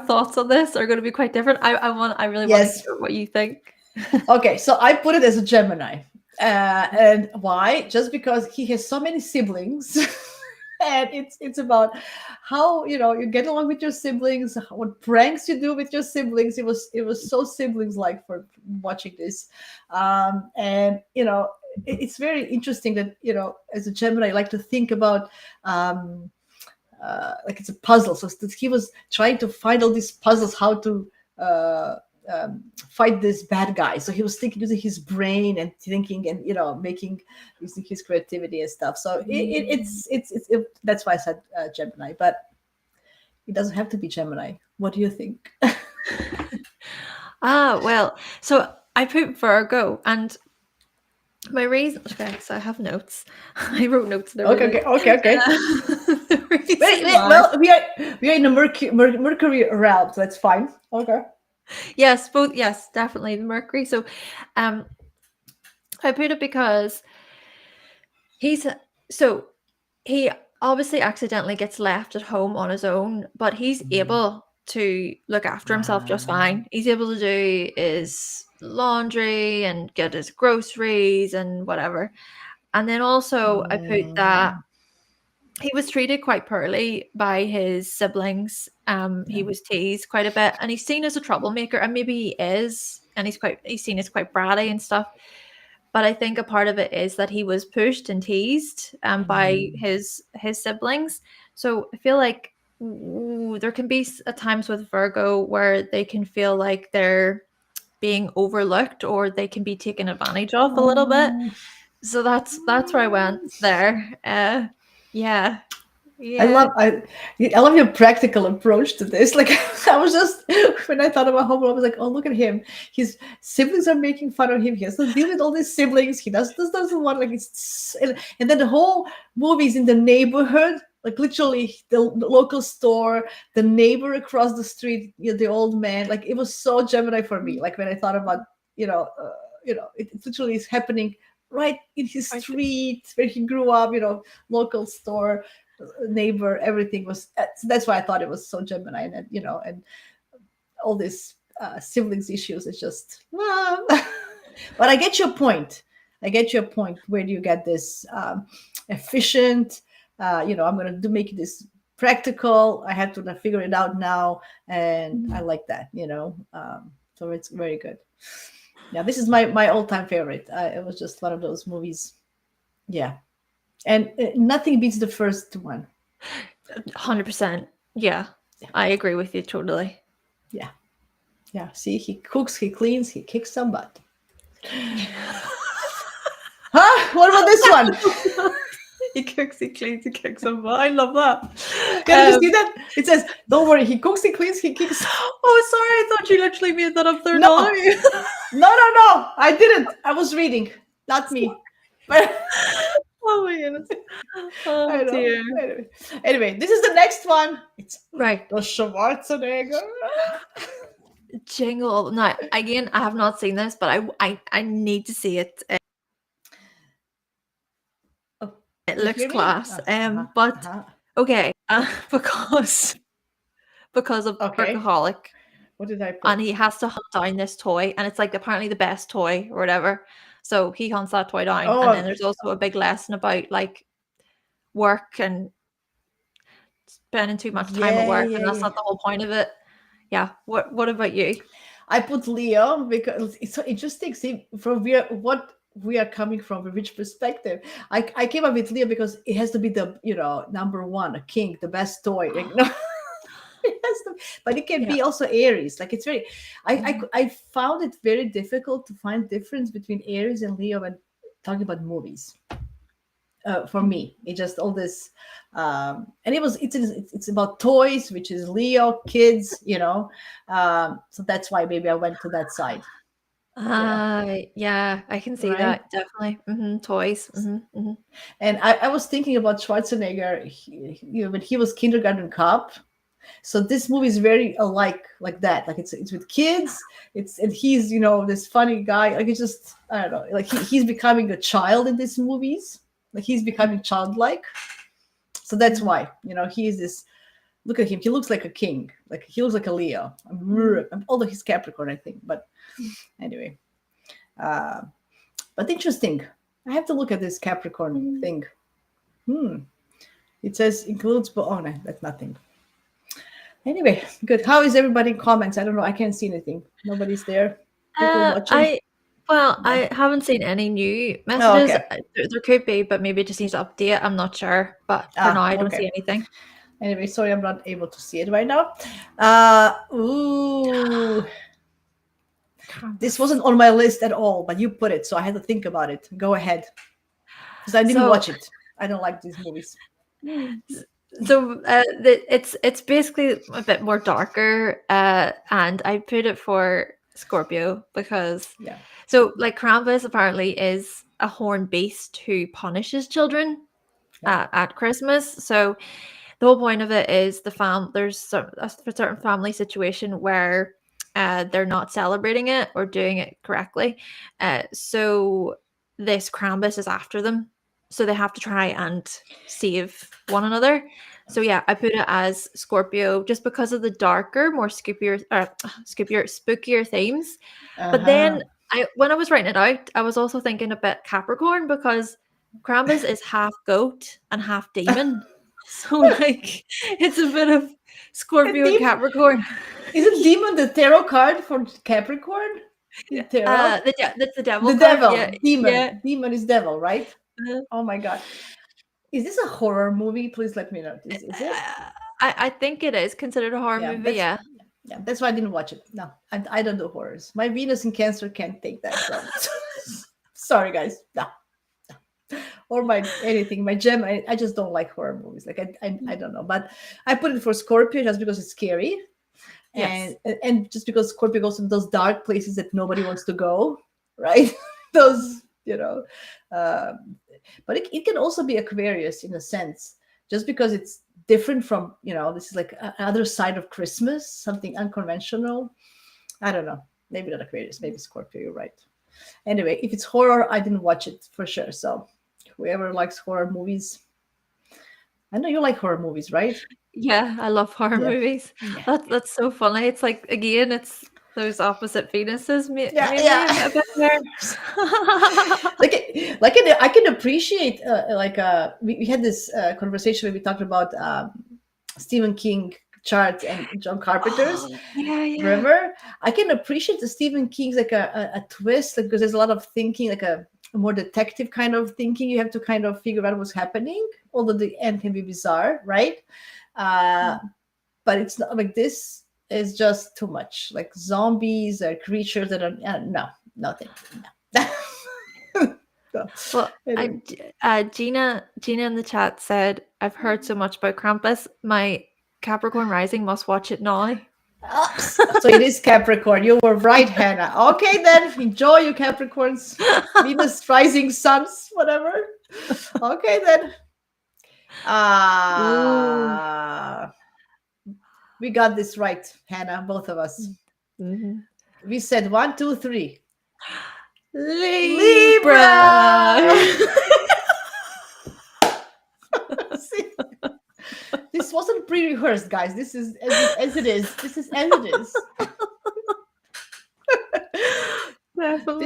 thoughts on this are going to be quite different. I really want to hear what you think. Okay, so I put it as a Gemini. And why? Just because he has so many siblings. And it's about how you get along with your siblings, what pranks you do with your siblings. It was so siblings like for watching this. And it's very interesting that as a Gemini I like to think about um like it's a puzzle. So he was trying to find all these puzzles, how to uh, fight this bad guy. So he was thinking, using his brain and thinking, and making using his creativity and stuff. So that's why I said Gemini, but it doesn't have to be Gemini. What do you think? Well, so I put Virgo, and my reason, okay, so I have notes. I wrote notes and Okay, everything. okay. The Wait, reason wait, why, well, we are in the Mercury realm, so that's fine. Okay. yes, both, yes, definitely the Mercury. So, um, I put it because he's so he obviously accidentally gets left at home on his own, but he's able to look after himself just fine. He's able to do his laundry and get his groceries and whatever. And then also I put that Mm, he was treated quite poorly by his siblings. He yeah. was teased quite a bit, and he's seen as a troublemaker, and maybe he is, and he's seen as quite bratty and stuff. But I think a part of it is that he was pushed and teased by Mm. his siblings. So I feel like there can be at times with Virgo where they can feel like they're being overlooked or they can be taken advantage of a little bit. Oh. So that's where I went there. Yeah, I yeah. love I I love your practical approach to this. Like I was just when I thought about Home Alone, I was like, oh look at him. His siblings are making fun of him. He has to deal with all these siblings. He doesn't want like it's and then the whole movie's in the neighborhood, like literally the local store, the neighbor across the street, the old man. Like it was so Gemini for me. Like when I thought about it literally is happening right in his Right. street where he grew up. Local store, neighbor, everything was. So that's why I thought it was so Gemini, and all these siblings issues. It's just, but I get your point. I get your point. Where do you get this efficient? I'm going to do make this practical. I have to figure it out now, and I like that. So it's very good. Yeah, this is my all time favorite. It was just one of those movies. Yeah, and nothing beats the first one. 100%. Yeah, I agree with you totally. Yeah. Yeah. See, he cooks, he cleans, he kicks some butt. Huh? What about this one? He cooks, he cleans, he kicks him. I love that. Yeah, did you see that? It says, don't worry, he cooks, he cleans, he kicks. Oh, sorry, I thought you literally made that up there No, now. no. I didn't. I was reading. Not me. But Oh my goodness. I Oh know. dear. Anyway, this is the next one. It's Right. the Schwarzenegger. Jingle. Now, again, I have not seen this, but I need to see it. Oh, It you looks hear me? class. But okay, because of Okay. workaholic, What did I and put? he has to hunt down this toy, and it's like apparently the best toy or whatever. So he hunts that toy down, and then Oh, there's also a big lesson about like work and spending too much time at yeah, work, yeah, and that's yeah. not the whole point of it. Yeah. What about you? I put Leo because it's so interesting. See, from what we are coming from, which perspective. I came up with Leo because it has to be the number one, a king, the best toy. Like, no, it has to, but it can Yeah. be also Aries. Like it's very. Mhm. I found it very difficult to find difference between Aries and Leo when talking about movies. For me, it just all this, and it's about toys, which is Leo, kids, so that's why maybe I went to that side. Yeah, Yeah, I can see right. that definitely. Toys. And I was thinking about Schwarzenegger, when he was kindergarten cop. So this movie is very alike, like that. Like it's with kids. And he's this funny guy. Like it's just, I don't know. Like he's becoming a child in these movies. Like he's becoming childlike. So that's Mhm. why he is this. Look at him. He looks like a king. Like he looks like a Leo. Mhm. Although he's Capricorn, I think. But anyway, uh, but interesting. I have to look at this Capricorn Mhm. thing. Hmm. It says includes, but oh no, that's nothing. Anyway, good. How is everybody in comments? I don't know. I can't see anything. Nobody's there. People watching. I well, No. I haven't seen any new Oh, messages. okay. There could be, but maybe it just needs to update. I'm not sure, but for now, I don't Okay. see anything. Anyway, sorry, I'm not able to see it right now. Ooh, this wasn't on my list at all, but you put it, so I had to think about it. Go ahead, because I didn't So watch it. I don't like these movies. it's basically a bit more darker, and I put it for Scorpio because Yeah. so like Krampus apparently is a horned beast who punishes children Yeah. at Christmas. So the whole point of it is there's a certain family situation where they're not celebrating it or doing it correctly. So this Krampus is after them. So they have to try and save one another. So yeah, I put it as Scorpio just because of the darker, more spookier themes. But Uh-huh. then when I was writing it out, I was also thinking a bit Capricorn because Krampus is half goat and half demon. So like it's a bit of And Scorpio and Capricorn. isn't Demon the tarot card for Capricorn? In tarot? That's the devil The card. Yeah, devil. Demon. yeah. Demon is devil, right? Uh, Oh my god. Is this a horror movie? Please let me know. Is it? I think it is considered a horror Yeah, movie. Yeah. that's why I didn't watch it. No, I don't do horrors. My Venus in Cancer can't take that. So sorry, guys. No. Or my anything, my gem. I just don't like horror movies. Like I don't know, but I put it for Scorpio just because it's scary, Yes. and just because Scorpio goes to those dark places that nobody wants to go, right? Those um, but it can also be Aquarius in a sense, just because it's different from this is like another side of Christmas, something unconventional. I don't know, maybe not Aquarius, maybe Scorpio, you're right. Anyway, if it's horror, I didn't watch it for sure, so whoever likes horror movies, I know you like horror movies, right? Yeah, I love horror Yeah. movies. Yeah. That's so funny. It's like again, it's those opposite Venuses Yeah, mainly yeah. a bit there. I can appreciate we had this conversation where we talked about Stephen King charts and John Carpenter's. Oh, yeah, yeah. Remember, I can appreciate the Stephen King's like a twist, like, because there's a lot of thinking, like a more detective kind of thinking. You have to kind of figure out what's happening, although the end can be bizarre, right? Uh, but it's not like this is just too much. Like zombies or creatures that are no, thank you, no. So, Well, anyway. Gina in the chat said, "I've heard so much about Krampus. My Capricorn rising must watch it now." So it is Capricorn. You were right, Hannah. Okay, then enjoy your Capricorns, Venus rising suns, whatever. Okay, then. Ooh. We got this right, Hannah, both of us. Mm-hmm. We said 1, 2, 3. Libra. See? This wasn't pre-rehearsed, guys. This is as it is. This is as it is. Definitely.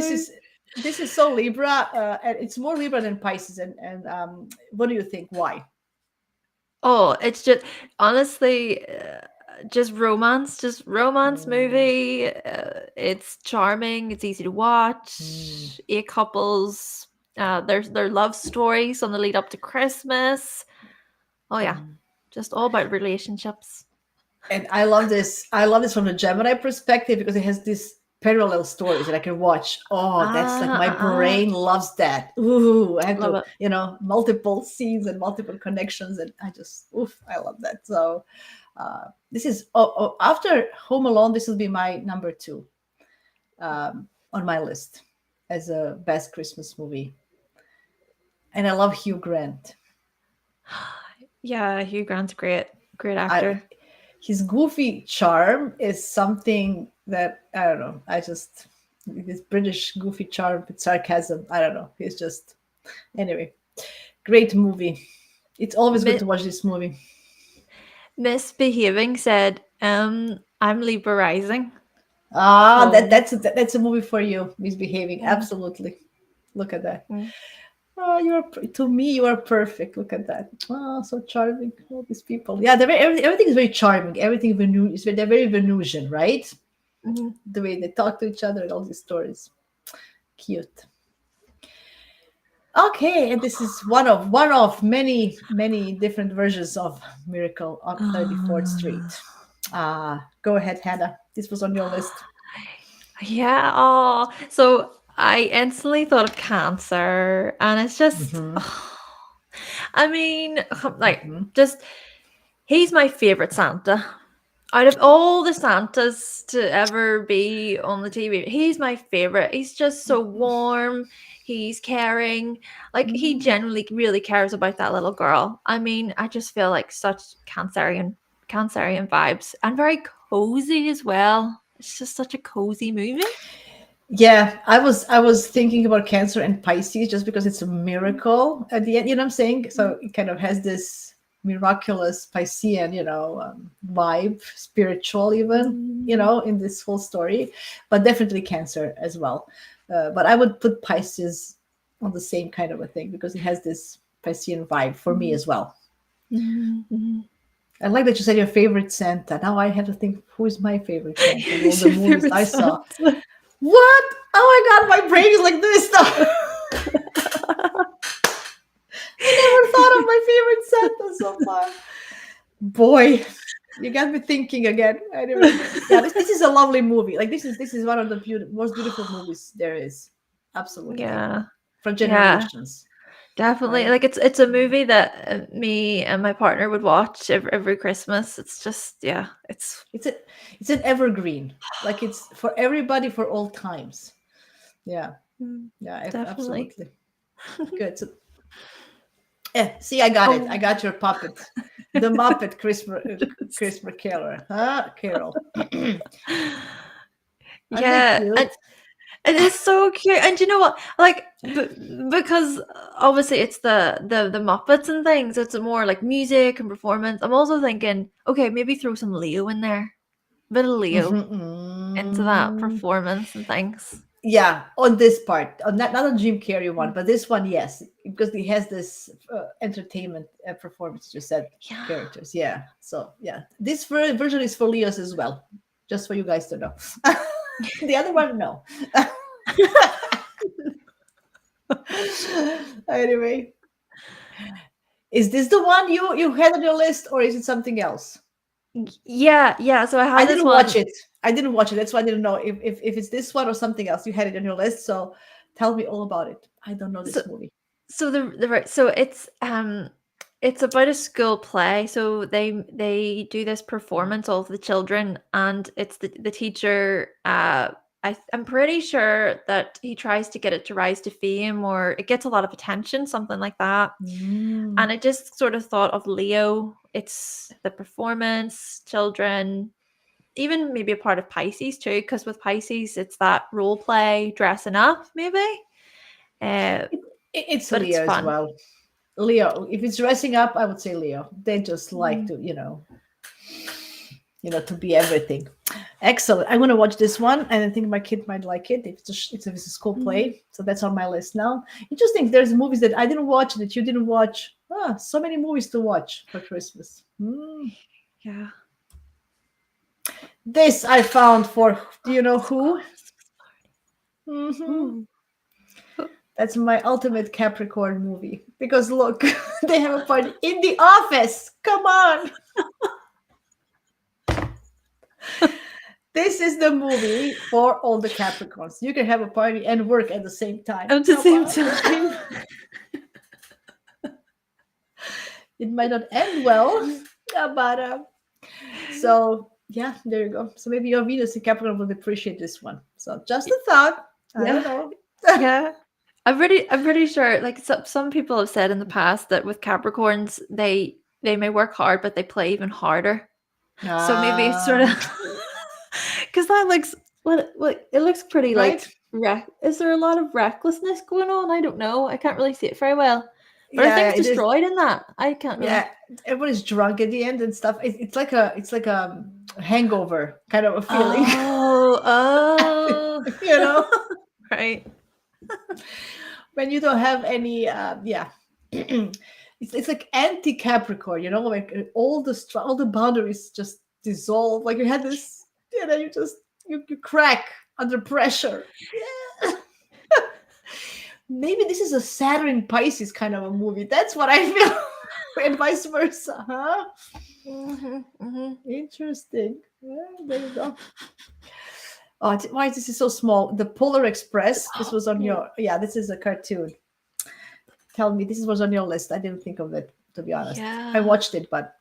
This is so Libra, and it's more Libra than Pisces. And what do you think? Why? Oh, it's just honestly just romance movie. It's charming. It's easy to watch. 8 couples. Their love stories on the lead up to Christmas. Oh yeah, just all about relationships. And I love this. I love this from the Gemini perspective because it has these parallel stories that I can watch. Oh, that's like my brain loves that. Ooh, I have Love to, multiple scenes and multiple connections, and I love that. So this is after Home Alone. This will be my number 2 on my list as a best Christmas movie. And I love Hugh Grant. Yeah, Hugh Grant's great actor. His goofy charm is something that I don't know. His British goofy charm with sarcasm. I don't know. He's just anyway. Great movie. It's always good to watch this movie. Misbehaving said, "I'm Libra rising." That's a movie for you. Misbehaving. Absolutely. Look at that. Oh, to me, you are perfect. Look at that. Oh, so charming. All these people. Yeah, everything is very charming. Everything they're very Venusian, right? Mhm. The way they talk to each other and all these stories. Cute. Okay, and this is one of many different versions of Miracle on 34th Ah. Street. Go ahead, Hannah. This was on your list. Yeah. Oh, so I instantly thought of Cancer, and it's just, Hmm. I mean, like, Hmm. just he's my favorite Santa. Out of all the Santas to ever be on the TV, he's my favorite. He's just so warm. He's caring. Like, he genuinely really cares about that little girl. I mean, I just feel like such Cancerian vibes, and very cozy as well. It's just such a cozy movie. Yeah, I was thinking about Cancer and Pisces just because it's a miracle at the end. You know what I'm saying? So it kind of has this miraculous Piscean, vibe, spiritual even, Mm. in this whole story. But definitely Cancer as well. But I would put Pisces on the same kind of a thing because it has this Piscean vibe for me as well. Mhm. I like that you said your favorite Santa. Now I have to think who is my favorite Santa in all Who's the your movies favorite I saw. Santa? What? Oh my god, my brain is like this now. I never thought of my favorite Santa so far. Boy, you got me thinking again. Anyway, yeah, this is a lovely movie. Like this is one of the most beautiful movies there is. Absolutely, Yeah. for Yeah. generations, Definitely. right? Like, it's a movie that me and my partner would watch every Christmas. It's just, yeah, it's It's a it's an evergreen. Like it's for everybody for all times. Yeah, yeah, definitely. absolutely good. So, see, I got it. I Oh, got your puppet, the Muppet Christmas Carol, huh? Carol. Aren't they yeah, and cute? it is so cute. And you know what? Like, because obviously it's the Muppets and things. It's more like music and performance. I'm also thinking, okay, maybe throw some Leo in there, bit of Leo into that Mhm. performance and things. Yeah, on this part, on not on Jim Carrey one, but this one, yes, because he has this entertainment performance. You said Yeah. characters, yeah. So yeah, this version is for Leos as well, just for you guys to know. The other one, no. Anyway, is this the one you had on your list, or is it something else? Yeah, yeah. So I I had this didn't watch one. it. I didn't watch it. That's why I didn't know if it's this one or something else. You had it on your list, so tell me all about it. I don't know So this movie. so the right. So it's about a school play. So they do this performance, all of the children, and it's the teacher. I'm pretty sure that he tries to get it to rise to fame, or it gets a lot of attention, something like that. Mm. And I just sort of thought of Leo. It's the performance, children, even maybe a part of Pisces too, because with Pisces, it's that role play, dressing up, maybe. Uh, It's but it's Leo as fun. well. Leo, if it's dressing up, I would say Leo. They just like Mm. to, to be everything. Excellent. I'm gonna watch this one, and I think my kid might like it. If it's a school Mm. play, so that's on my list now. Interesting. There's movies that I didn't watch that you didn't watch. So many movies to watch for Christmas. Yeah. This I found for. Do you know who? Hmm. Ooh. That's my ultimate Capricorn movie. Because look, they have a party in the office. Come on. This is the movie for all the Capricorns. You can have a party and work at the same time. At the Come same on. time. It might not end well, but so yeah, there you go. So maybe your Venus in Capricorn would appreciate this one. So just a thought. I don't Yeah. know. Yeah. I'm pretty sure, like, some people have said in the past that with Capricorns, they may work hard, but they play even harder. So maybe it's sort of Um, because that looks, what it looks pretty, right? like, is there a lot of recklessness going on? I don't know. I can't really see it very well. But are Yeah, things it is. destroyed in that? I can't really. Yeah, everybody's drunk at the end and stuff. It's like a hangover kind of a feeling, Oh, oh. you know. Right. when you don't have any, yeah. It's like anti Capricorn, like all the boundaries just dissolve. Like you had this, you just you crack under pressure. Yeah. Maybe this is a Saturn Pisces kind of a movie. That's what I feel. And vice versa, huh? Interesting. Yeah, there you go. Oh, why is this so small? The Polar Express. This was on your. Yeah, this is a cartoon. Tell me, this was on your list. I didn't think of it, to be honest. I Yeah. watched it, but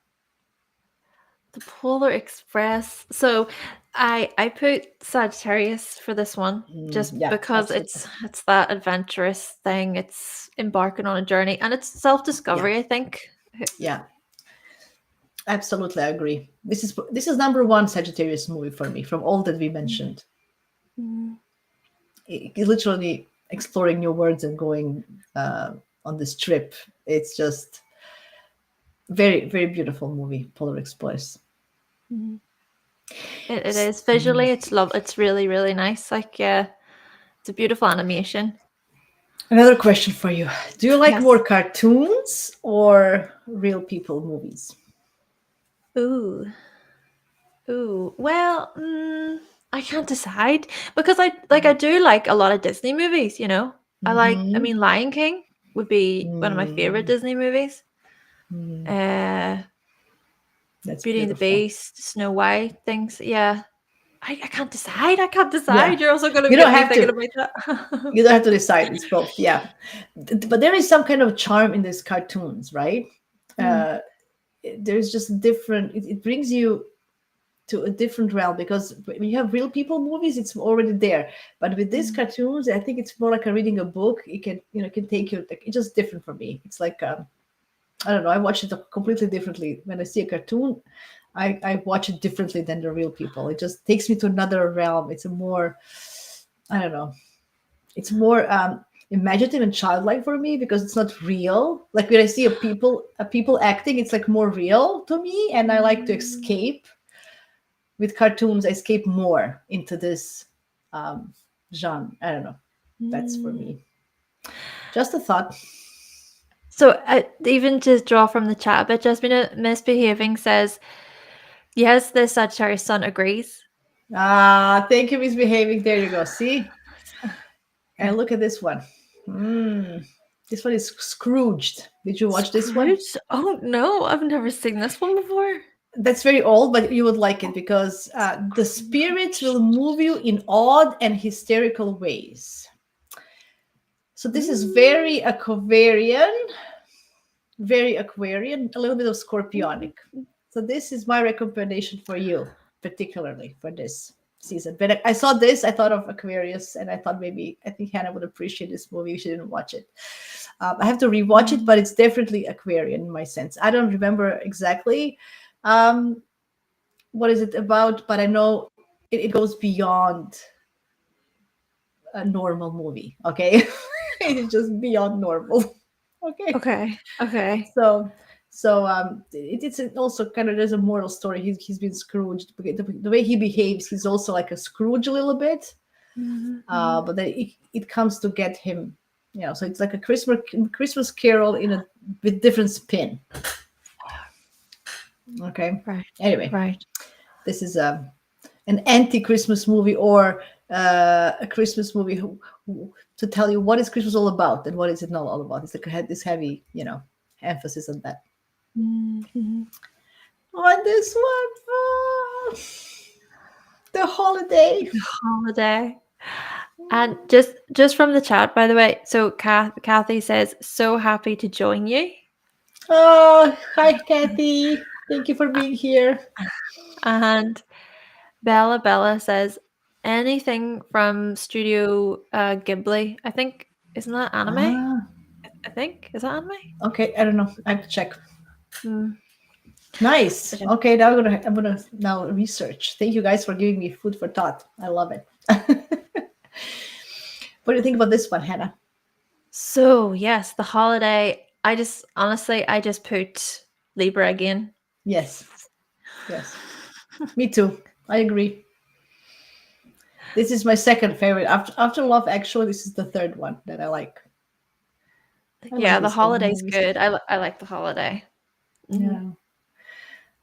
The Polar Express. So I put Sagittarius for this one just yeah, because absolutely. it's that adventurous thing. It's embarking on a journey and it's Yeah, self-discovery, I think. yeah, absolutely. I agree. This is number one Sagittarius movie for me from all that we mentioned. Mm. Literally exploring new worlds and going on this trip. It's just very, very beautiful movie, Polar Express. Mm. It is visually, it's really, really nice. Like, yeah, it's a beautiful animation. Another question for you. Do you like Yes. more cartoons or real people movies? Ooh. Ooh. Well, I can't decide because I do like a lot of Disney movies, you know. I Mm-hmm. mean Lion King would be one of my favorite Mm, Disney movies. mm, Uh that's Beauty and the beautiful. Beast, Snow White, things. Yeah. I can't decide. I can't Yeah. decide. You're also gonna You don't get me have thinking to. about that. You don't have to decide. It's both. Yeah. But there is some kind of charm in these cartoons, right? Mm, Uh, there's just different, it brings you to a different realm because when you have real people movies, it's already there. But with these mm, cartoons, I think it's more like a reading a book. It can, it can take you, like, it's just different for me. It's like, I don't know, I watch it completely differently. When I see a cartoon, I watch it differently than the real people. It just takes me to another realm. It's a more, I don't know, it's more imaginative and childlike for me because it's not real. Like when I see a people acting, it's like more real to me, and I like to mm, escape. With cartoons, I escape more into this um, genre. I don't know. That's for mm. me. Just a thought. So even to draw from the chat a bit, Jasmina misbehaving says, yes, the Sagittarius sun agrees. Ah, thank you, misbehaving. There you go. See, and look at this one. Mm, this one is Scrooged. Did you watch this one? Scrooge? Oh no, I've never seen this one before. That's very old, but you would like it because the spirits will move you in odd and hysterical ways. So this is Mm, very Aquarian, a little bit of Scorpionic. So this is my recommendation for you, particularly for this season. But I saw this, I thought of Aquarius, and I thought maybe I think Hannah would appreciate this movie. She didn't watch it. I have to rewatch it, mm, but it's definitely Aquarian in my sense. I don't remember exactly um, what is it about, but I know it goes beyond a normal movie. Okay, it is just beyond normal. Okay, okay, okay. so it's also kind of, there's a moral story. He's been Scrooged. The way he behaves, he's also like a Scrooge a little bit. Mhm. But then it comes to get him. So it's like a Christmas Carol in a with different spin. Okay. Right, Anyway, right. this is an anti-Christmas movie, or a Christmas movie to tell you what is Christmas all about and what is it not all about. It's like had this heavy, emphasis on that. Mhm. On this one, the holiday. The holiday. And just from the chat, by the way, so Kathy says, so happy to join you. Oh, hi, Kathy. Thank you for being here. And Bella says, anything from Studio Ghibli. I think, isn't that anime? Ah, I think. Is that anime? okay. I don't know. I have to check. Hmm. Nice. But, Okay, now I'm gonna now research. Thank you guys for giving me food for thought. I love it. What do you think about this one, Hannah? so yes, the holiday. I just put Libra again. Yes. Yes. Me too. I agree. This is my second favorite. After Love Actually, this is the third one that I like. I love Yeah, the these old holiday's movies. good. I like the holiday. Mhm. Yeah.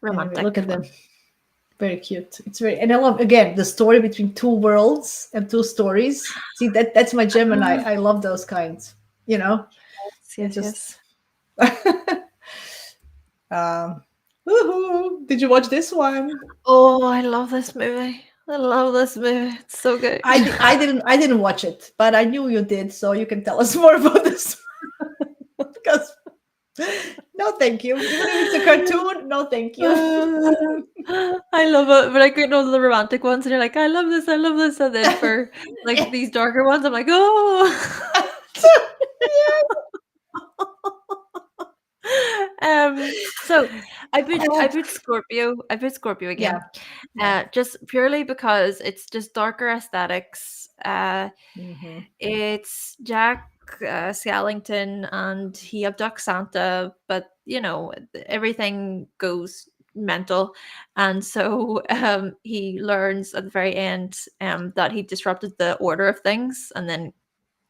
Anyway, look Romantic at them. one. Very cute. It's very, and I love again the story between two worlds and two stories. See that's my Gemini. Ah, I love those kinds. You know, yes, it yes, just. yes. um, woohoo! Did you watch this one? Oh, I love this movie. I love this movie. It's so good. I didn't watch it, but I knew you did, so you can tell us more about this because no, thank you. Even if it's a cartoon, no, thank you. Uh, I love it, but I get all the romantic ones, and you're like, I love this, and then for like these darker ones, I'm like, oh. So I put Scorpio. I put Scorpio Yeah, again, yeah. just purely because it's just darker aesthetics. Hmm. It's Jack Skellington, and he abducts Santa, but everything goes mental, and so he learns at the very end that he disrupted the order of things, and then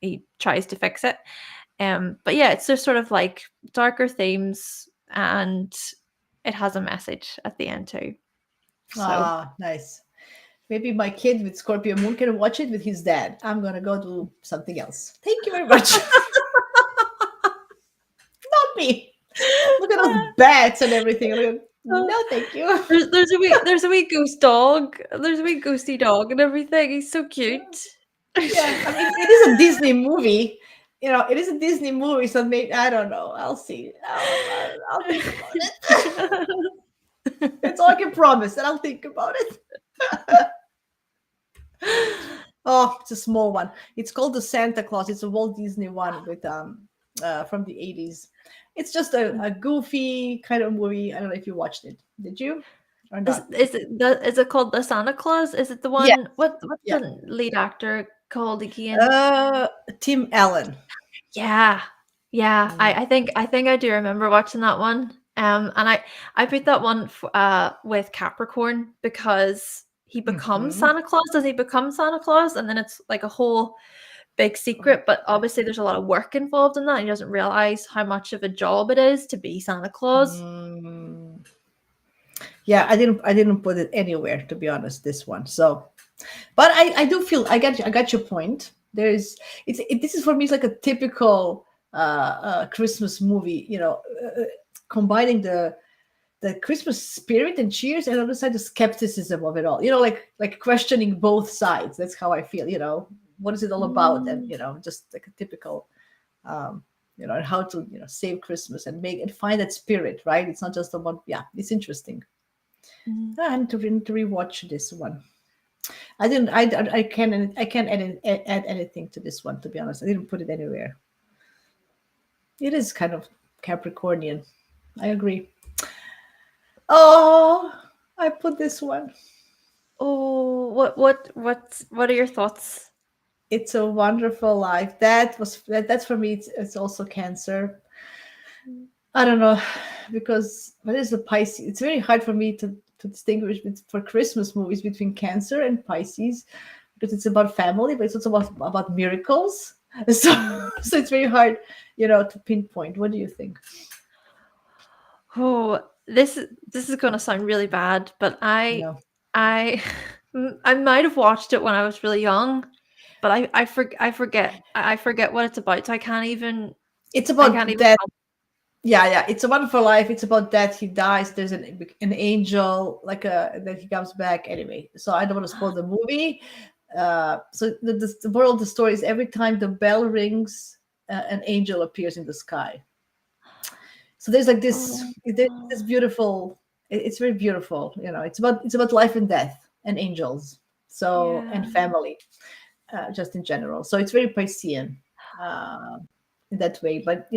he tries to fix it. But yeah, it's just sort of like darker themes, and it has a message at the end too. So Ah, nice. Maybe my kid with Scorpio Moon can watch it with his dad. I'm gonna go do something else. Thank you very much. Not me. Look at those bats and everything. uh, No, thank you. there's a wee ghost dog. There's a wee ghosty dog and everything. He's so cute. Yeah, I mean, it is a Disney movie. You know, it is a Disney movie, so maybe I don't know. I'll see. I'll think about it. That's all I can promise, and I'll think about it. Oh, it's a small one. It's called the Santa Claus. It's a Walt Disney one with from the 80s. It's just a goofy kind of movie. I don't know if you watched it. Did you or not? Is it called the Santa Claus? Is it the Yeah, one? What's yeah. the lead actor called again? Tim Allen. Yeah. Yeah, Mm. I think I do remember watching that one. And I put that one with Capricorn because he becomes Mhm. Santa Claus. Does he become Santa Claus? And then it's like a whole big secret, but obviously there's a lot of work involved in that. He doesn't realize how much of a job it is to be Santa Claus. Mm. Yeah, I didn't put it anywhere to be honest. This one, so but I do feel I got your point. This is for me. It's like a typical Christmas movie. Combining the Christmas spirit and cheers, and on the other side the skepticism of it all. Like questioning both sides. That's how I feel. What is it all about? And Mm, just like a typical. Um, and how to save Christmas and make and find that spirit, right? It's not just about, yeah, it's interesting. mm. I need to rewatch this one. I didn't. I can't add anything to this one. To be honest, I didn't put it anywhere. It is kind of Capricornian. I agree. Oh, I put this one. Oh, what are your thoughts? It's a Wonderful Life. That's for me. It's also Cancer. I don't know because what is a Pisces? It's very hard for me to distinguish for Christmas movies between Cancer and Pisces because it's about family, but it's also about miracles. So Mm. so it's very hard, to pinpoint. What do you think? Oh, this is gonna sound really bad, but No, I I might have watched it when I was really young, but I forget what it's about. So it's I can't about even that. tell. Yeah, yeah. It's a Wonderful Life. It's about that he dies. There's an angel like that he comes back anyway. So I don't want to spoil the movie. So the moral of the story is every time the bell rings, an angel appears in the sky. So there's like this Oh, beautiful. It's very beautiful. It's about life and death and angels. So yeah. and family, just in general. So it's very Piscean uh, in that way. But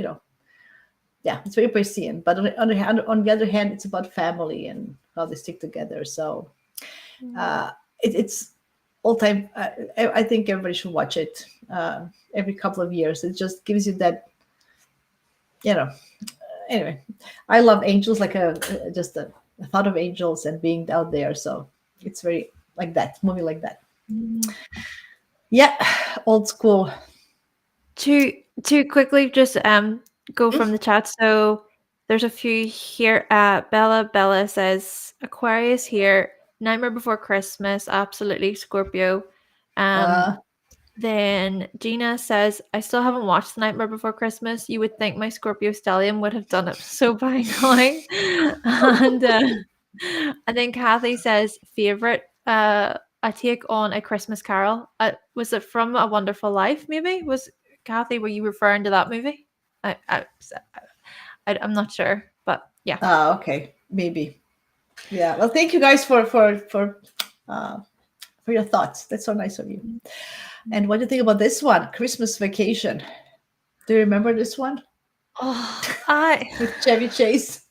yeah, it's very Piscean. But on the other hand, it's about family and how they stick together. So Mm, uh, it's all time. I think everybody should watch it every couple of years. It just gives you that. You know. Anyway, I love angels. Like just a thought of angels and being out there. So it's very like that movie like that. mm. Yeah, old school. To quickly just go Mm? from the chat. So there's a few here. Bella says Aquarius here. Nightmare Before Christmas, absolutely Scorpio. Um, Uh, then Gina says, I still haven't watched The Nightmare Before Christmas. You would think my Scorpio stallion would have done it so by now. And then Kathy says, favorite, a take on A Christmas Carol. Was it from A Wonderful Life, maybe? Was Kathy, were you referring to that movie? I, I, I'm not sure, but yeah. okay, maybe. Yeah. Well, thank you guys for your thoughts. That's so nice of you. And what do you think about this one, Christmas Vacation? Do you remember this one Oh, with Chevy Chase?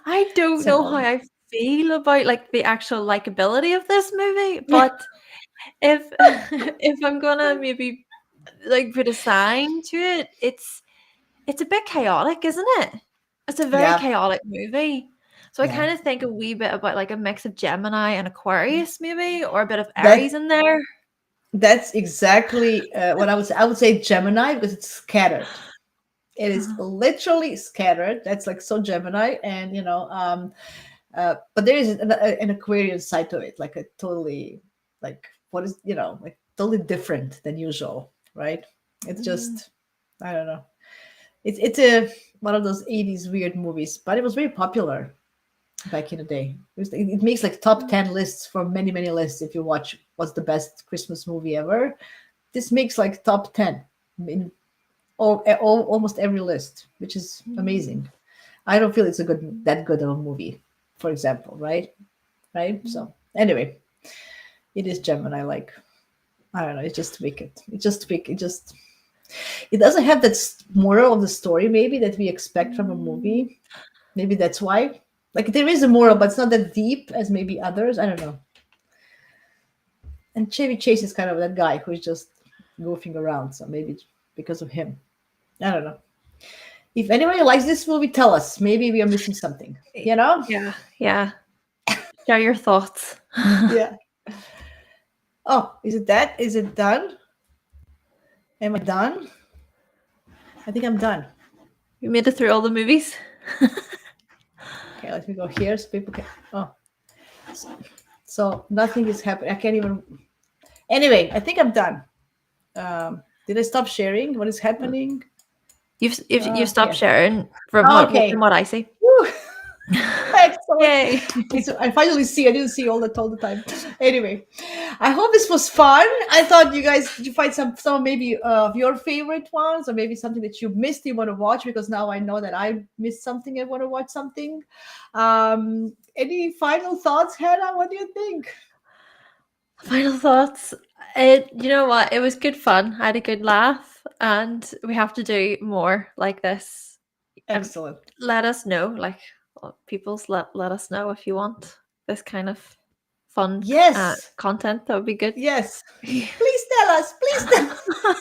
I don't It's an know how old. I feel about like the actual likability of this movie, but if if I'm gonna maybe like put a sign to it, it's a bit chaotic, isn't it? It's a very Yeah, chaotic movie. So I yeah. kind of think a wee bit about like a mix of Gemini and Aquarius, maybe, or a bit of Aries That in there. that's exactly what I would say. I would say Gemini because it's scattered. It is Uh, literally scattered. That's like so Gemini, and but there is an Aquarian side to it, like a totally like what is like totally different than usual, right? It's mm, just I don't know. It's a one of those 80s weird movies, but it was very popular back in the day. It makes like top 10 lists for many lists. If you watch what's the best Christmas movie ever, this makes like top 10 in almost every list, which is mm, amazing. I don't feel it's a that good of a movie, for example, right. mm, So anyway, it is Gemini. Like I don't know, it's just wicked. It's just wicked. It doesn't have that moral of the story maybe that we expect from a mm, movie. Maybe that's why. Like there is a moral, but it's not that deep as maybe others. I don't know. And Chevy Chase is kind of that guy who's just goofing around. So maybe because of him. I don't know. If anybody likes this movie, tell us. Maybe we are missing something. You know? yeah, yeah. Share your thoughts. Yeah. Oh, is it that? Is it done? Am I done? I think I'm done. We made it through all the movies. Okay, let me go here so people can. Oh, so nothing is happening. I can't even. Anyway, I think I'm done. Did I stop sharing? What is happening? You've stopped Here. sharing from Okay. what I see. Woo. Excellent. Yay. I finally see. I didn't see all the time. Anyway, I hope this was fun. I thought you guys did you find some maybe of your favorite ones, or maybe something that you missed you want to watch because now I know that I missed something. I want to watch something. Any final thoughts, Hannah? What do you think? Final thoughts. You know what? It was good fun. I had a good laugh, and we have to do more like this. And Excellent. let us know, like people's let us know if you want this kind of fun Yes. content. That would be good. Yes. Please tell us. Please tell.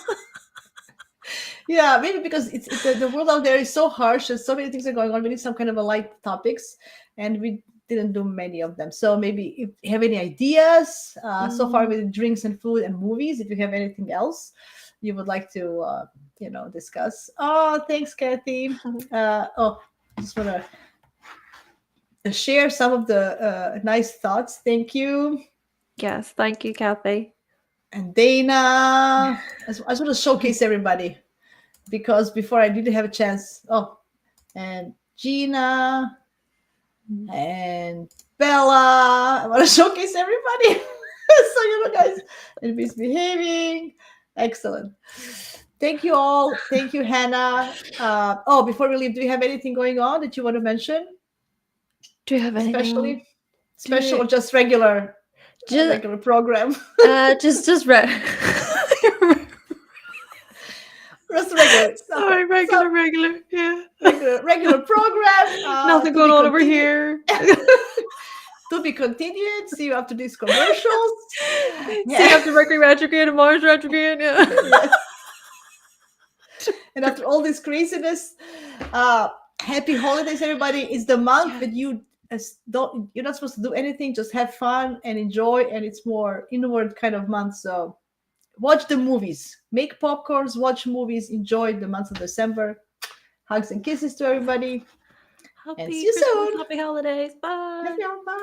Yeah, maybe because it's the world out there is so harsh and so many things are going on. We need some kind of a light topics, and we didn't do many of them. So maybe if you have any ideas so far Mm. with drinks and food and movies, if you have anything else you would like to discuss. Oh, thanks, Kathy. I just want to share some of the nice thoughts. Thank you. Yes, thank you, Kathy. And Dana, I just want to showcase everybody because before I didn't have a chance. Oh, and Gina and Bella. I want to showcase everybody. So guys, and misbehaving. Excellent. Thank you all. Thank you, Hannah. Before we leave, do you have anything going on that you want to mention? Do you have anything? Especially special Do or just regular just regular program? just Just regular. Okay. sorry, So regular, yeah. regular program Nothing to going be on over continued. here. To be continued. See you after these commercials. See Yeah. after Mercury retrograde and Mars retrograde. Yeah. Yes. And after all this craziness, happy holidays, everybody. It's the month Yeah. that you're not supposed to do anything, just have fun and enjoy, and it's more inward kind of month. So watch the movies, make popcorns, watch movies, enjoy the month of December. Hugs and kisses to everybody, and Happy see you Christmas, soon. happy holidays. Bye. Bye.